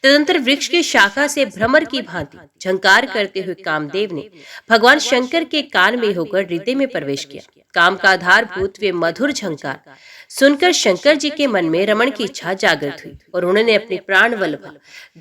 तदंतर वृक्ष की शाखा से भ्रमर की भांति झंकार करते हुए कामदेव ने भगवान शंकर के कान में होकर हृदय में प्रवेश किया। काम का आधारभूत वे मधुर झंकार सुनकर शंकर जी के मन में रमण की इच्छा जागृत हुई और उन्होंने अपने प्राण वल्लभा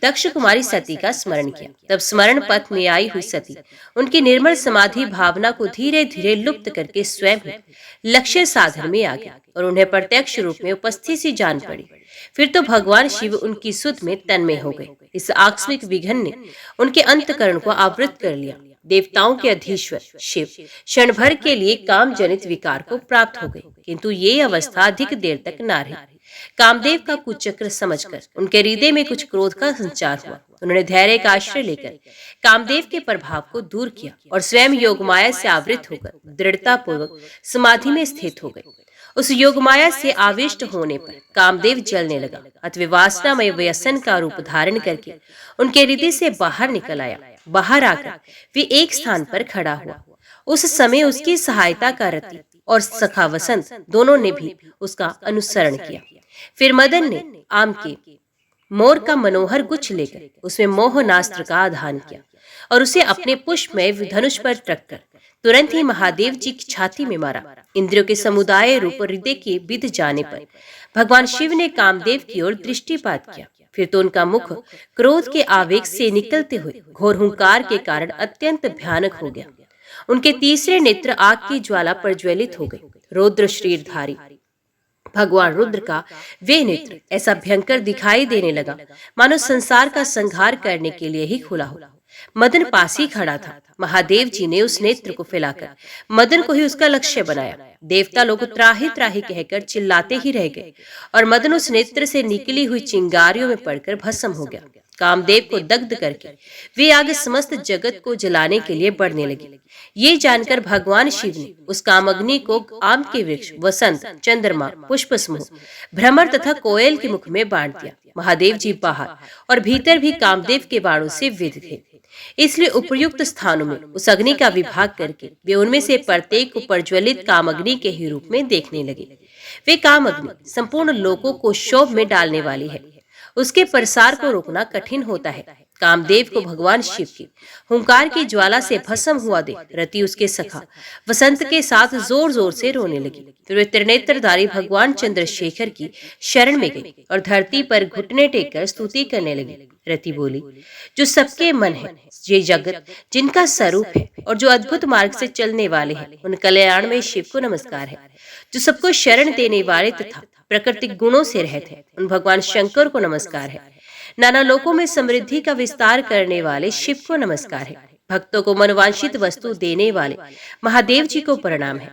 दक्ष कुमारी सती का स्मरण किया। तब स्मरण पथ में आई हुई सती उनकी निर्मल समाधि भावना को धीरे धीरे लुप्त करके स्वयं ही लक्ष्य साधन में आ गया और उन्हें प्रत्यक्ष रूप में उपस्थित सी जान पड़ी। फिर तो भगवान शिव उनकी सुध में तन्मय हो गए। इस आकस्मिक विघन ने उनके अंतकरण को आवृत कर लिया। देवताओं के अधीश्वर शिव क्षण भर के लिए काम जनित विकार को प्राप्त हो गए, किंतु ये अवस्था अधिक देर तक न रही। कामदेव का कुचक्र समझकर उनके हृदय में कुछ क्रोध का संचार हुआ। उन्होंने धैर्य का आश्रय लेकर कामदेव के प्रभाव को दूर किया और स्वयं योगमाया से आवृत होकर दृढ़ता पूर्वक समाधि में स्थित हो गए। उस योगमाया से आविष्ट होने पर कामदेव जलने लगा। अतः वासनामय व्यसन का रूप धारण करके उनके हृदय से बाहर निकल आया। बाहर आकर वे एक स्थान पर खड़ा हुआ। उस समय उसकी सहायता का रति और सखा वसंत दोनों ने भी उसका अनुसरण किया। फिर मदन ने आम के मोर का मनोहर गुच्छ लेकर उसमें मोहनास्त्र का आधान किया और उसे अपने पुष्पमय धनुष पर रखकर तुरंत ही महादेव जी की छाती में मारा। इंद्रियों के समुदाय रूप हृदय के बिध जाने पर भगवान शिव ने कामदेव की ओर दृष्टिपात किया। फिर तो उनका मुख क्रोध के आवेग से निकलते हुए घोर हुंकार के कारण अत्यंत भयानक हो गया। उनके तीसरे नेत्र आग की ज्वाला पर ज्वलित हो गए। रौद्र शरीरधारी भगवान रुद्र का वे नेत्र ऐसा भयंकर दिखाई देने लगा मानो संसार का संहार करने के लिए ही खुला हो। मदन पास ही खड़ा था। महादेव जी ने उस नेत्र को फैलाकर मदन को ही उसका लक्ष्य बनाया। देवता लोग त्राही त्राही कहकर चिल्लाते ही रह गए और मदन उस नेत्र से निकली हुई चिंगारियों में पड़कर भस्म हो गया। कामदेव को दग्ध करके वे आगे समस्त जगत को जलाने के लिए बढ़ने लगी। ये जानकर भगवान शिव ने उस कामअग्नि को आम के वृक्ष, वसंत, चंद्रमा, पुष्प समूह, भ्रमर तथा कोयल के मुख में बांट दिया। महादेव जी बाहर और भीतर भी कामदेव के बाणों से विद्ध थे। इसलिए उपयुक्त स्थानों में उस अग्नि का विभाग करके वे उनमें से प्रत्येक को प्रज्वलित कामअग्नि के ही रूप में देखने लगे। वे कामअग्नि संपूर्ण लोकों को क्षोभ में डालने वाली है। उसके प्रसार को रोकना कठिन होता है। कामदेव को भगवान शिव की हुंकार की ज्वाला से भस्म हुआ देख रति उसके सखा वसंत के साथ जोर जोर से रोने लगी। फिर वे त्रिनेत्रधारी भगवान चंद्रशेखर की शरण में गई और धरती पर घुटने टेककर स्तुति करने लगी। रति बोली, जो सबके मन है, ये जगत जिनका स्वरूप है और जो अद्भुत मार्ग से चलने वाले हैं, उन कल्याण में शिव को नमस्कार है। जो सबको शरण देने वाले तथा प्राकृतिक गुणों से रहते हैं, उन भगवान शंकर को नमस्कार है। नाना लोकों में समृद्धि का विस्तार करने वाले शिव को नमस्कार है। भक्तों को मनवांछित वस्तु देने वाले महादेव जी को प्रणाम है।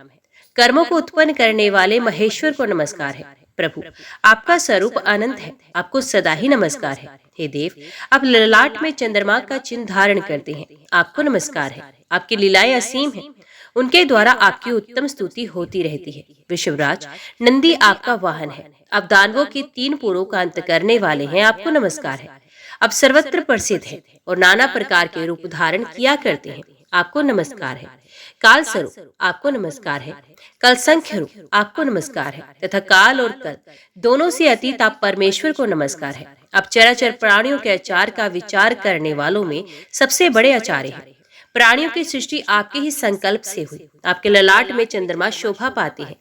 कर्मों को उत्पन्न करने वाले महेश्वर को नमस्कार है। प्रभु, आपका स्वरूप अनंत है, आपको सदा ही नमस्कार है। हे देव, आप ललाट में चंद्रमा का चिन्ह धारण करते हैं, आपको नमस्कार है। आपकी लीलाएं असीम हैं, उनके द्वारा आपकी उत्तम स्तुति होती रहती है। विश्वराज, नंदी आपका वाहन है। आप दानवों के 3 पुरों का अंत करने वाले हैं, आपको नमस्कार है। आप सर्वत्र प्रसिद्ध है और नाना प्रकार के रूप धारण किया करते हैं, आपको नमस्कार है। काल स्वरूप, आपको नमस्कार है। कल संख्य रूप, आपको नमस्कार है तथा काल और कल दोनों से अतीत आप परमेश्वर को नमस्कार है। आप चराचर प्राणियों के आचार का विचार करने वालों में सबसे बड़े आचार्य हैं। प्राणियों की सृष्टि आपके ही संकल्प से हुई। आपके ललाट में चंद्रमा शोभा पाते हैं।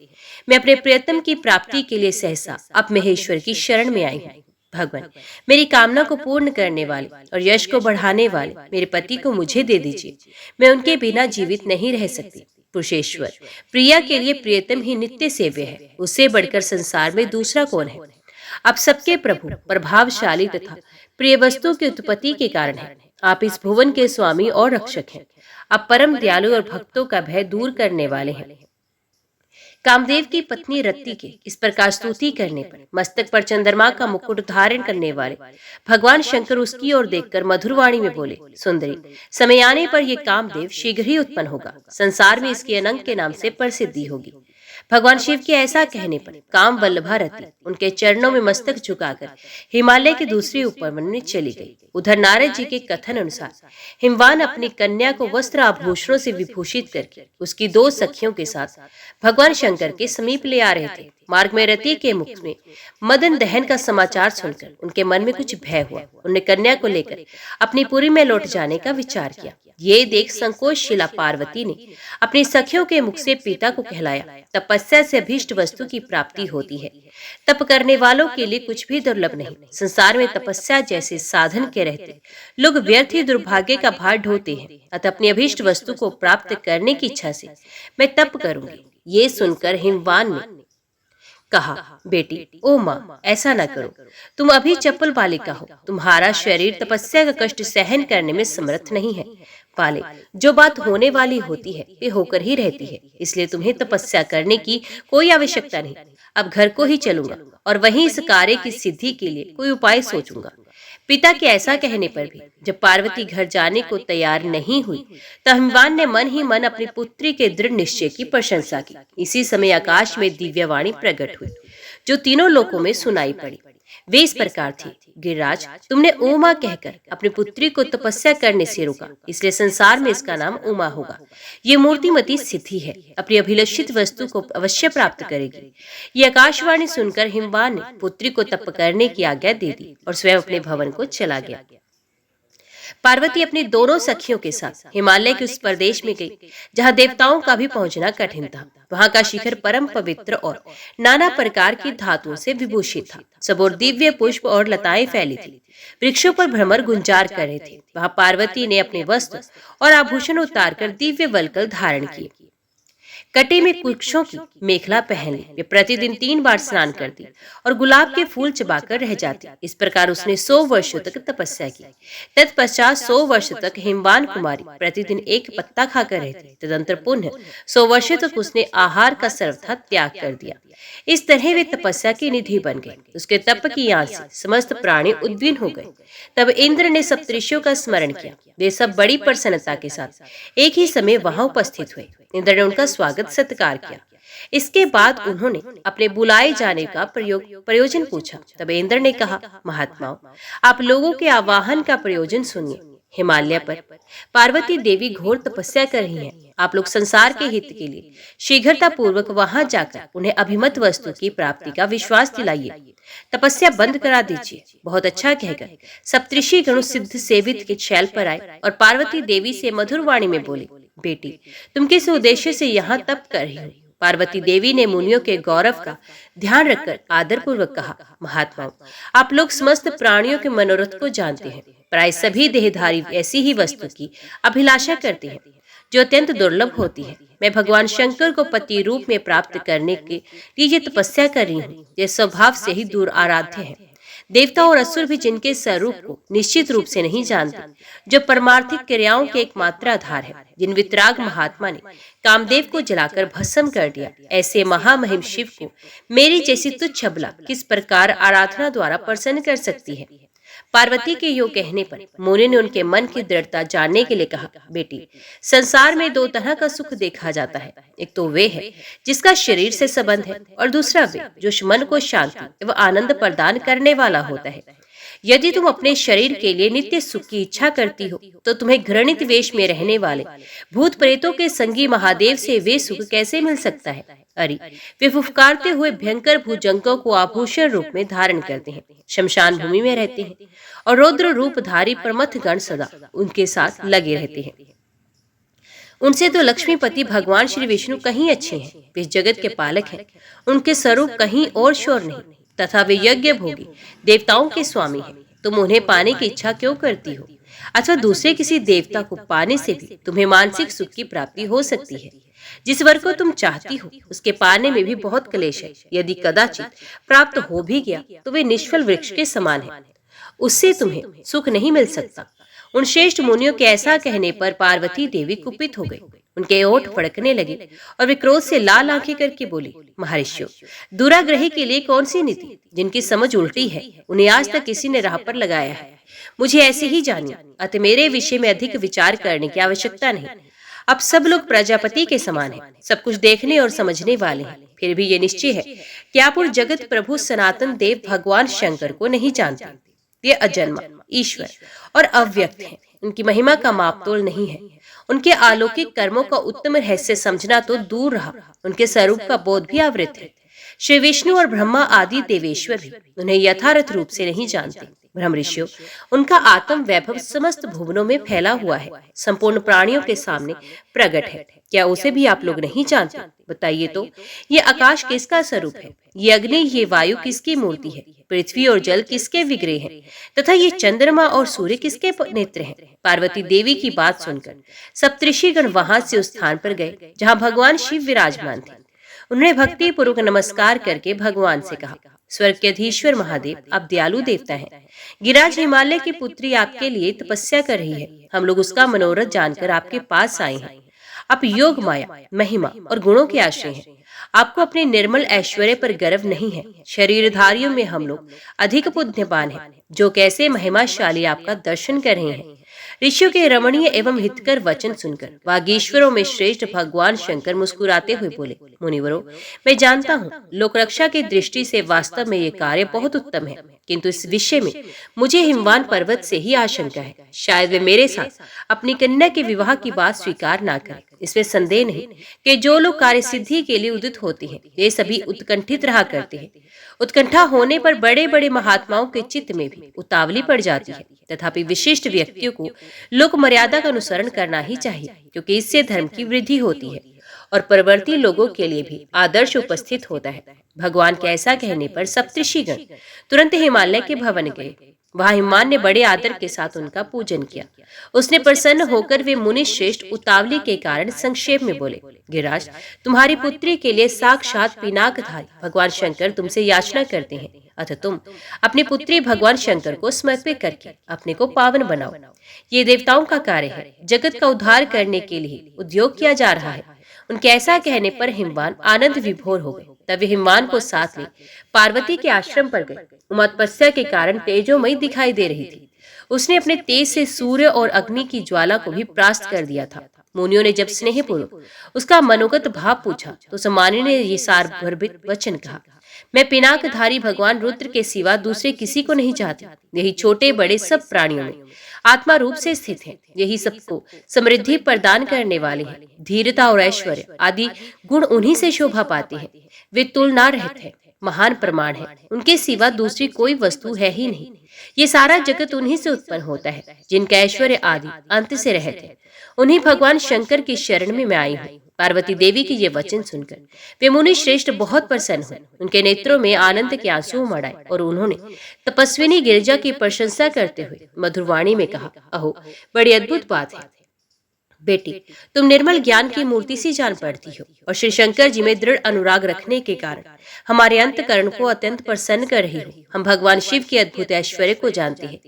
मैं अपने प्रियतम की प्राप्ति के लिए सहसा अब महेश्वर की शरण में आई हूँ। भगवान, मेरी कामना को पूर्ण करने वाले और यश को बढ़ाने वाले मेरे पति को मुझे दे दीजिए। मैं उनके बिना जीवित नहीं रह सकती। पुरुषेश्वर, प्रिया के लिए प्रियतम ही नित्य सेव्य है, उससे बढ़कर संसार में दूसरा कौन है। आप सबके प्रभु, प्रभावशाली तथा प्रिय वस्तु की उत्पत्ति के कारण है। आप इस भुवन के स्वामी और रक्षक हैं। आप परम दयालु और भक्तों का भय दूर करने वाले हैं। कामदेव की पत्नी रति के इस प्रकार स्तुति करने पर मस्तक पर चंद्रमा का मुकुट धारण करने वाले भगवान शंकर उसकी ओर देखकर मधुरवाणी में बोले, सुंदरी, समय आने पर यह कामदेव शीघ्र ही उत्पन्न होगा। संसार में इसके अनंत के नाम से प्रसिद्धि होगी। भगवान शिव के ऐसा कहने पर काम वल्लभा रति उनके चरणों में मस्तक झुकाकर हिमालय के दूसरे उपवन में चली गई। उधर नारद जी के कथन अनुसार हिमवान अपनी कन्या को वस्त्र आभूषणों से विभूषित करके उसकी 2 सखियों के साथ भगवान शंकर के समीप ले आ रहे थे। मार्ग में रति के मुख में मदन दहन का समाचार सुनकर उनके मन में कुछ भय हुआ। उन्होंने कन्या को लेकर अपनी पुरी में लौट जाने का विचार किया। ये देख संकोचशीला पार्वती ने अपनी सखियों के मुख से पिता को कहलाया, तपस्या से अभीष्ट वस्तु की प्राप्ति होती है। तप करने वालों के लिए कुछ भी दुर्लभ नहीं। संसार में तपस्या जैसे साधन के रहते लोग व्यर्थ ही दुर्भाग्य का भार ढोते हैं। अतः अपनी अभीष्ट वस्तु को प्राप्त करने की इच्छा से मैं तप करूंगी। ये सुनकर हिमवान ने कहा, बेटी, ओ माँ, ऐसा न करो। तुम अभी चपल बालिका हो। तुम्हारा शरीर तपस्या का कष्ट सहन करने में समर्थ नहीं है। पाले, जो बात होने वाली होती है वे होकर ही रहती है, इसलिए तुम्हें तपस्या करने की कोई आवश्यकता नहीं। अब घर को ही चलूंगा और वहीं इस कार्य की सिद्धि के लिए कोई उपाय सोचूंगा। पिता के ऐसा कहने पर भी जब पार्वती घर जाने को तैयार नहीं हुई तब हिमवान ने मन ही मन अपनी पुत्री के दृढ़ निश्चय की प्रशंसा की। इसी समय आकाश में दिव्यवाणी प्रकट हुई जो तीनों लोकों में सुनाई पड़ी। वे इस प्रकार थी। गिरिराज, तुमने उमा कहकर अपनी पुत्री को तपस्या करने से रोका, इसलिए संसार में इसका नाम उमा होगा। ये मूर्तिमती सिद्धि है, अपनी अभिलषित वस्तु को अवश्य प्राप्त करेगी। ये आकाशवाणी सुनकर हिमवान ने पुत्री को तप करने की आज्ञा दे दी और स्वयं अपने भवन को चला गया। पार्वती अपनी दोनों सखियों के साथ हिमालय के उस प्रदेश में गई जहां देवताओं का भी पहुंचना कठिन था। वहां का शिखर परम पवित्र और नाना प्रकार की धातुओं से विभूषित था। सब और दिव्य पुष्प और लताएं फैली थी। वृक्षों पर भ्रमर गुंजार कर रहे थे। वहां पार्वती ने अपने वस्त्र और आभूषण उतारकर दिव्य वल्कल धारण किए। कटे में वृक्षों की मेखला पहन ली। वे प्रतिदिन 3 बार स्नान करती और गुलाब के फूल चबाकर रह जाती। इस प्रकार उसने 100 वर्षों तक तपस्या की। तत्पश्चात 100 वर्ष तक हिमवान कुमारी प्रतिदिन एक पत्ता खाकर रहती। तदंतर पुनः 100 वर्षों तक उसने आहार का सर्वथा त्याग कर दिया। इस तरह वे तपस्या की निधि बन गए। उसके तप की याद से समस्त प्राणी उद्विग्न हो गए। तब इंद्र ने सप्तऋषियों का स्मरण किया। वे सब बड़ी प्रसन्नता के साथ एक ही समय वहां उपस्थित हुए। इंद्र ने उनका स्वागत सत्कार किया। इसके बाद उन्होंने अपने बुलाए जाने का प्रयोजन पूछा। तब इंद्र ने कहा, महात्माओं, आप लोगों के आवाहन का प्रयोजन सुनिए। हिमालय पर पार्वती देवी घोर तपस्या कर रही हैं। आप लोग संसार के हित के लिए शीघ्रता पूर्वक वहां जाकर उन्हें अभिमत वस्तु की प्राप्ति का विश्वास दिलाइए। तपस्या बंद करा दीजिए। बहुत अच्छा कहकर सप्तऋषि गण सिद्ध सेवित के शैल पर आए और पार्वती देवी से मधुर वाणी में बोले, बेटी, तुम किस उद्देश्य से यहाँ तप कर रही हो? पार्वती देवी ने मुनियों के गौरव का ध्यान रखकर आदर पूर्वक कहा, महात्माओं, आप लोग समस्त प्राणियों के मनोरथ को जानते हैं। प्राय सभी देहधारी ऐसी ही वस्तु की अभिलाषा करते हैं जो अत्यंत दुर्लभ होती है। मैं भगवान शंकर को पति रूप में प्राप्त करने के लिए ये तपस्या कर रही हूँ। ये स्वभाव से ही दूर आराध्य है। देवता और असुर भी जिनके स्वरूप को निश्चित रूप से नहीं जानते, जो परमार्थिक क्रियाओं के एकमात्र आधार है, जिन वितराग महात्मा ने कामदेव को जलाकर भस्म कर दिया, ऐसे महामहिम शिव को मेरी जैसी तुच्छ अबला किस प्रकार आराधना द्वारा प्रसन्न कर सकती है? पार्वती के योग कहने पर मुनि ने उनके मन की दृढ़ता जानने के लिए कहा, बेटी, संसार में 2 तरह का सुख देखा जाता है। एक तो वे है जिसका शरीर से संबंध है, और दूसरा वे जो मन को शांति एवं आनंद प्रदान करने वाला होता है। यदि तुम अपने शरीर के लिए नित्य सुख की इच्छा करती हो, तो तुम्हें घृणित वेश में रहने वाले भूत प्रेतों के संगी महादेव से वे सुख कैसे मिल सकता है? अरे, वे फुफकारते हुए भयंकर भुजंगों को आभूषण रूप में धारण करते हैं, शमशान भूमि में रहते हैं और रौद्र रूपधारी प्रमथ गण सदा उनके साथ लगे रहते हैं। उनसे तो लक्ष्मीपति भगवान श्री विष्णु कहीं अच्छे हैं। वे जगत के पालक हैं। उनके स्वरूप कहीं और शोर नहीं, तथा वे यज्ञ भोगी देवताओं के स्वामी हैं। तुम उन्हें पाने की इच्छा क्यों करती हो? अथवा दूसरे किसी देवता को पाने से भी तुम्हें मानसिक सुख की प्राप्ति हो सकती है। जिस वर को तुम चाहती हो उसके पाने में भी बहुत क्लेश है। यदि कदाचित प्राप्त हो भी गया तो वे निष्फल वृक्ष के समान है, उससे तुम्हें सुख नहीं मिल सकता। उन श्रेष्ठ मुनियों के ऐसा कहने पर पार्वती देवी कुपित हो गई। उनके ओठ फड़कने लगे और वे क्रोध से लाल आंखें करके बोली, महर्षियों, दुराग्रही के लिए कौन सी नीति? जिनकी समझ उल्टी है उन्हें आज तक किसी ने राह पर लगाया है। मुझे ऐसे ही जानिए, अतः मेरे विषय में अधिक विचार करने की आवश्यकता नहीं। अब सब लोग प्रजापति के समान हैं, सब कुछ देखने और समझने वाले हैं। फिर भी ये निश्चय है कि आप उन जगत प्रभु सनातन देव भगवान शंकर को नहीं जानते। ये अजन्मा ईश्वर और अव्यक्त हैं। उनकी महिमा का मापतोल नहीं है। उनके अलौकिक कर्मों का उत्तम रहस्य समझना तो दूर रहा, उनके स्वरूप का बोध भी आवृत है। श्री विष्णु और ब्रह्मा आदि देवेश्वर भी उन्हें यथार्थ रूप से नहीं जानते। ब्रह्म ऋषियों, उनका आत्म वैभव समस्त भुवनों में फैला हुआ है, संपूर्ण प्राणियों के सामने प्रकट है। क्या उसे भी आप लोग नहीं जानते? बताइए तो, ये आकाश किसका स्वरूप है? ये अग्नि, ये वायु किसकी मूर्ति है? पृथ्वी और जल किसके विग्रह हैं? तथा ये चंद्रमा और सूर्य किसके नेत्र हैं? पार्वती देवी की बात सुनकर सप्तऋषिगण वहां से उस स्थान पर गए जहाँ भगवान शिव विराजमान थे। उन्होंने भक्ति पूर्वक नमस्कार करके भगवान से कहा, स्वर्ग के अधीश्वर महादेव, आप दयालु देवता हैं। गिरिराज हिमालय की पुत्री आपके लिए तपस्या कर रही है। हम लोग उसका मनोरथ जानकर आपके पास आए हैं। आप योग, माया, महिमा और गुणों के आश्रय हैं। आपको अपने निर्मल ऐश्वर्य पर गर्व नहीं है। शरीरधारियों में हम लोग अधिक पुण्यवान हैं, जो कैसे महिमाशाली आपका दर्शन कर रहे हैं। ऋषियों के रमणीय एवं हितकर वचन सुनकर वागीश्वरों में श्रेष्ठ भगवान शंकर मुस्कुराते हुए बोले, मुनिवरों, मैं जानता हूँ लोक रक्षा की दृष्टि से वास्तव में ये कार्य बहुत उत्तम है, किंतु इस विषय में मुझे हिमवान पर्वत से ही आशंका है। शायद वे मेरे साथ अपनी कन्या के विवाह की बात स्वीकार ना करें। इसमें संदेह नहीं कि जो लोग कार्य सिद्धि के लिए उदित होते हैं, वे सभी उत्कंठित रहा करते हैं। उत्कंठा होने पर बड़े बड़े महात्माओं के चित्त में भी उतावली पड़ जाती है। तथापि विशिष्ट व्यक्तियों को लोक मर्यादा का अनुसरण करना ही चाहिए, क्योंकि इससे धर्म की वृद्धि होती है और परवर्ती लोगों के लिए भी आदर्श उपस्थित होता है। भगवान के ऐसा कहने पर सप्तऋषिगण तुरंत हिमालय के भवन गए। वहां हिमान ने बड़े आदर के साथ उनका पूजन किया। उसने प्रसन्न होकर वे मुनि श्रेष्ठ उतावली के कारण संक्षेप में बोले, गिरिराज, तुम्हारी पुत्री के लिए साक्षात पिनाकधारी भगवान शंकर तुमसे याचना करते हैं, अतः तुम अपनी पुत्री भगवान शंकर को समर्पित करके अपने को पावन बनाओ। ये देवताओं का कार्य है, जगत का उद्धार करने के लिए उद्योग किया जा रहा है। उनके ऐसा कहने पर हिमवान आनंद विभोर हो गए। तब वे हिमवान को साथ ले पार्वती के आश्रम पर गए। उमा तपस्या के कारण तेजोमयी दिखाई दे रही थी। उसने अपने तेज से सूर्य और अग्नि की ज्वाला को भी परास्त कर दिया था। मुनियों ने जब स्नेहपूर्वक उसका मनोगत भाव पूछा तो सम्मानी ने ये सारभर्भित वचन कहा, मैं पिनाकधारी भगवान रुद्र के सिवा दूसरे किसी को नहीं चाहती। यही छोटे बड़े सब प्राणियों में आत्मा रूप से स्थित है। यही सबको समृद्धि प्रदान करने वाले हैं। धीरता और ऐश्वर्य आदि गुण उन्हीं से शोभा पाते हैं। वे तुलना रहित है, महान प्रमाण है। उनके सिवा दूसरी कोई वस्तु है ही नहीं। ये सारा जगत उन्हीं से उत्पन्न होता है, जिनका ऐश्वर्य आदि अंत से रहते हैं। उन्हीं भगवान शंकर की शरण में मैं आई हूँ। पार्वती देवी की ये वचन सुनकर वे मुनि श्रेष्ठ बहुत प्रसन्न हुए। उनके नेत्रों में आनंद के आंसू उमड़ आए और उन्होंने तपस्विनी गिरिजा की प्रशंसा करते हुए मधुरवाणी में कहा, अहो, बड़ी अद्भुत बात है बेटी, तुम निर्मल ज्ञान की मूर्ति सी जान पड़ती हो और श्री शंकर जी में दृढ़ अनुराग रखने के कारण हमारे अंतकरण को अत्यंत प्रसन्न कर रही हो। हम भगवान शिव के अद्भुत ऐश्वर्य को जानते हैं।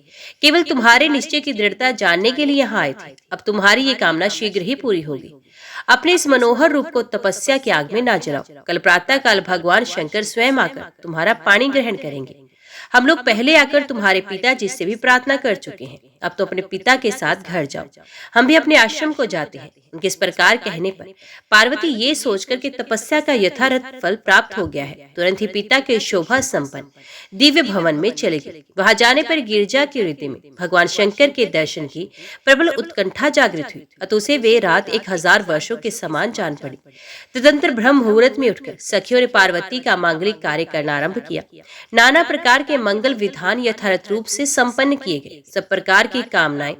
केवल तुम्हारे निश्चय की दृढ़ता जानने के लिए यहाँ आए थे। अब तुम्हारी ये कामना शीघ्र ही पूरी होगी। अपने इस मनोहर रूप को तपस्या की आग में ना जलाओ। कल प्रातः काल भगवान शंकर स्वयं आकर तुम्हारा पानी ग्रहण करेंगे। हम लोग पहले आकर तुम्हारे पिताजी से भी प्रार्थना कर चुके हैं। अब तो अपने पिता के साथ घर जाओ, हम भी अपने आश्रम को जाते हैं। उनके इस प्रकार कहने पर पार्वती ये सोचकर कि तपस्या का यथार्थ फल प्राप्त हो गया है, तुरंत ही पिता के शोभा संपन्न दिव्य भवन में चले गए। वहां जाने पर गिरिजा के हृदय में भगवान शंकर के दर्शन की प्रबल उत्कंठा जागृत हुई। अतः उसे वे रात 1000 वर्षों के समान जान पड़ी। तदंतर ब्रह्म मुहूर्त में उठकर सखियों ने पार्वती का मांगलिक कार्य करना आरंभ किया। नाना प्रकार के मंगल विधान यथार्थ रूप से संपन्न किए गए। सब प्रकार की कामनाएं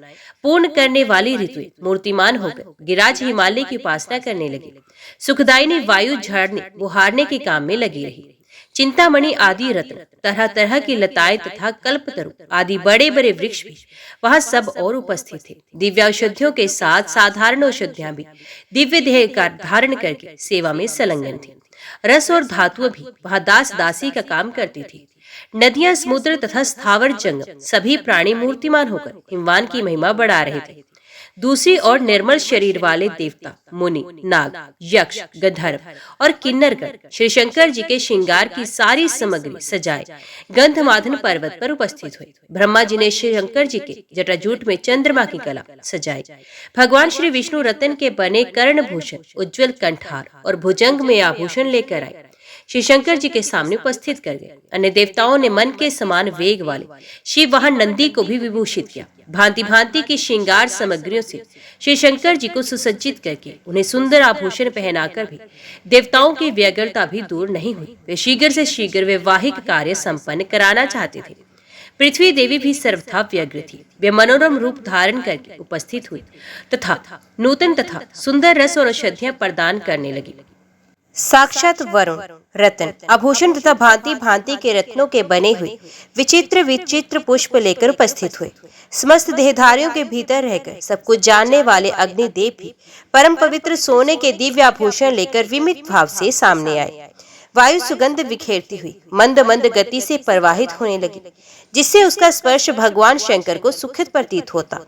पूर्ण करने वाली ऋतु मूर्तिमान होकर गिरिराज हिमालय की उपासना करने लगे। सुखदायिनी वायु झाड़ने बुहारने के काम में लगी रही। चिंतामणि आदि रत्न, तरह तरह की लताएं तथा कल्पतरु आदि बड़े बड़े वृक्ष भी वहां सब और उपस्थित थे। दिव्य औषधियों के साथ साधारण औषधियां भी दिव्य देह का धारण करके सेवा में संलग्न थी। रस और धातुएं भी वहां दास दासी का काम करती थी। नदियां, समुद्र तथा स्थावर जंगम सभी प्राणी मूर्तिमान होकर हिमवान की महिमा बढ़ा रहे थे। दूसरी ओर निर्मल शरीर वाले देवता, मुनि, नाग, यक्ष, गंधर्व और किन्नरगण श्री शंकर जी के श्रृंगार की सारी सामग्री सजाए गंधमादन पर्वत पर उपस्थित हुए। ब्रह्मा जी ने श्री शंकर जी के जटाजूट में चंद्रमा की कला सजाई। भगवान श्री विष्णु रतन के बने कर्णभूषण, उज्ज्वल कंठार और भुजंग में आभूषण लेकर आए श्री शंकर जी के सामने उपस्थित कर गए। अन्य देवताओं ने मन के समान वेग वाले शिव वाहन नंदी को भी विभूषित किया। भांति भांति की श्रृंगार सामग्रियों से श्री शंकर जी को सुसज्जित करके उन्हें सुंदर आभूषण पहनाकर भी देवताओं की व्यग्रता भी दूर नहीं हुई। वे शीघ्र से शीघ्र वैवाहिक कार्य संपन्न कराना चाहते थे। पृथ्वी देवी भी सर्वथा व्यग्र थी। वे मनोरम रूप धारण करके उपस्थित हुई तथा नूतन तथा सुंदर रस और औषधियां प्रदान करने लगी। साक्षात वरुण रत्न, आभूषण तथा भांति भांति के रत्नों के बने हुए विचित्र विचित्र पुष्प लेकर उपस्थित हुए। समस्त देहधारियों के भीतर रहकर सब कुछ जानने वाले अग्निदेव भी परम पवित्र सोने के दिव्य आभूषण लेकर विमित भाव से सामने आए। वायु सुगंध बिखेरती हुई मंद मंद गति से प्रवाहित होने लगी, जिससे उसका स्पर्श भगवान शंकर को सुखद प्रतीत होता।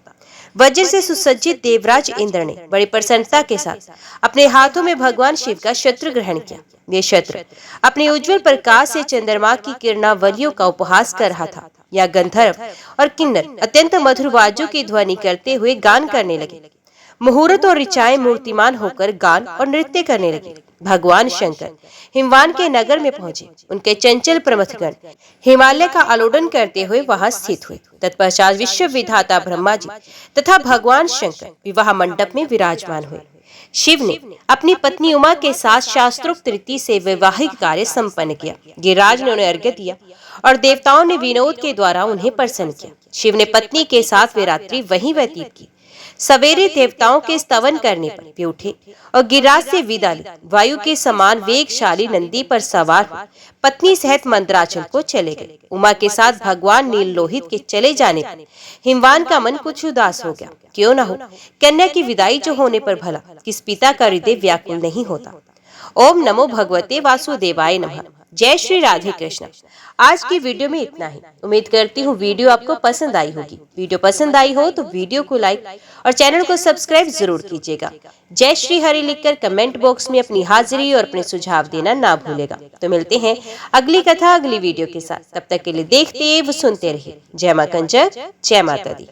वज्र से सुसज्जित देवराज इंद्र ने बड़ी प्रसन्नता के साथ अपने हाथों में भगवान शिव का छत्र ग्रहण किया। ये छत्र अपने उज्जवल प्रकाश से चंद्रमा की किरणावलियों का उपहास कर रहा था। या गंधर्व और किन्नर अत्यंत मधुर वाद्यों की ध्वनि करते हुए गान करने लगे। मुहूर्त और ऋचाएं मूर्तिमान होकर गान और नृत्य करने लगे। भगवान शंकर हिमवान के नगर में पहुंचे। उनके चंचल प्रमथगण हिमालय का आलोडन करते हुए वहां स्थित हुए। तत्पश्चात विश्व विधाता ब्रह्मा जी तथा भगवान शंकर विवाह मंडप में विराजमान हुए। शिव ने अपनी पत्नी उमा के साथ शास्त्रोक्त रीति से वैवाहिक कार्य संपन्न किया। गिरिराज ने उन्हें अर्घ्य दिया और देवताओं ने विनोद के द्वारा उन्हें प्रसन्न किया। शिव ने पत्नी के साथ वे रात्रि वहीं व्यतीत की। सवेरे देवताओं के स्तवन करने पर वे उठे और गिरिराज से विदा ली। वायु के समान वेगशाली नंदी पर सवार हो पत्नी सहित मंदराचल को चले गए। उमा के साथ भगवान नील लोहित के चले जाने पर हिमवान का मन कुछ उदास हो गया। क्यों न हो, कन्या की विदाई जो होने पर भला किस पिता का हृदय व्याकुल नहीं होता। ओम नमो भगवते वासुदेवाय नमः। जय श्री राधे कृष्ण। आज की वीडियो में इतना ही। उम्मीद करती हूँ वीडियो आपको पसंद आई होगी। वीडियो पसंद आई हो तो वीडियो को लाइक और चैनल को सब्सक्राइब जरूर कीजिएगा। जय श्री हरि लिखकर कमेंट बॉक्स में अपनी हाजिरी और अपने सुझाव देना ना भूलेगा। तो मिलते हैं अगली कथा अगली वीडियो के साथ। तब तक के लिए देखते व सुनते रहिए। जय मां कंजक, जय माता दी।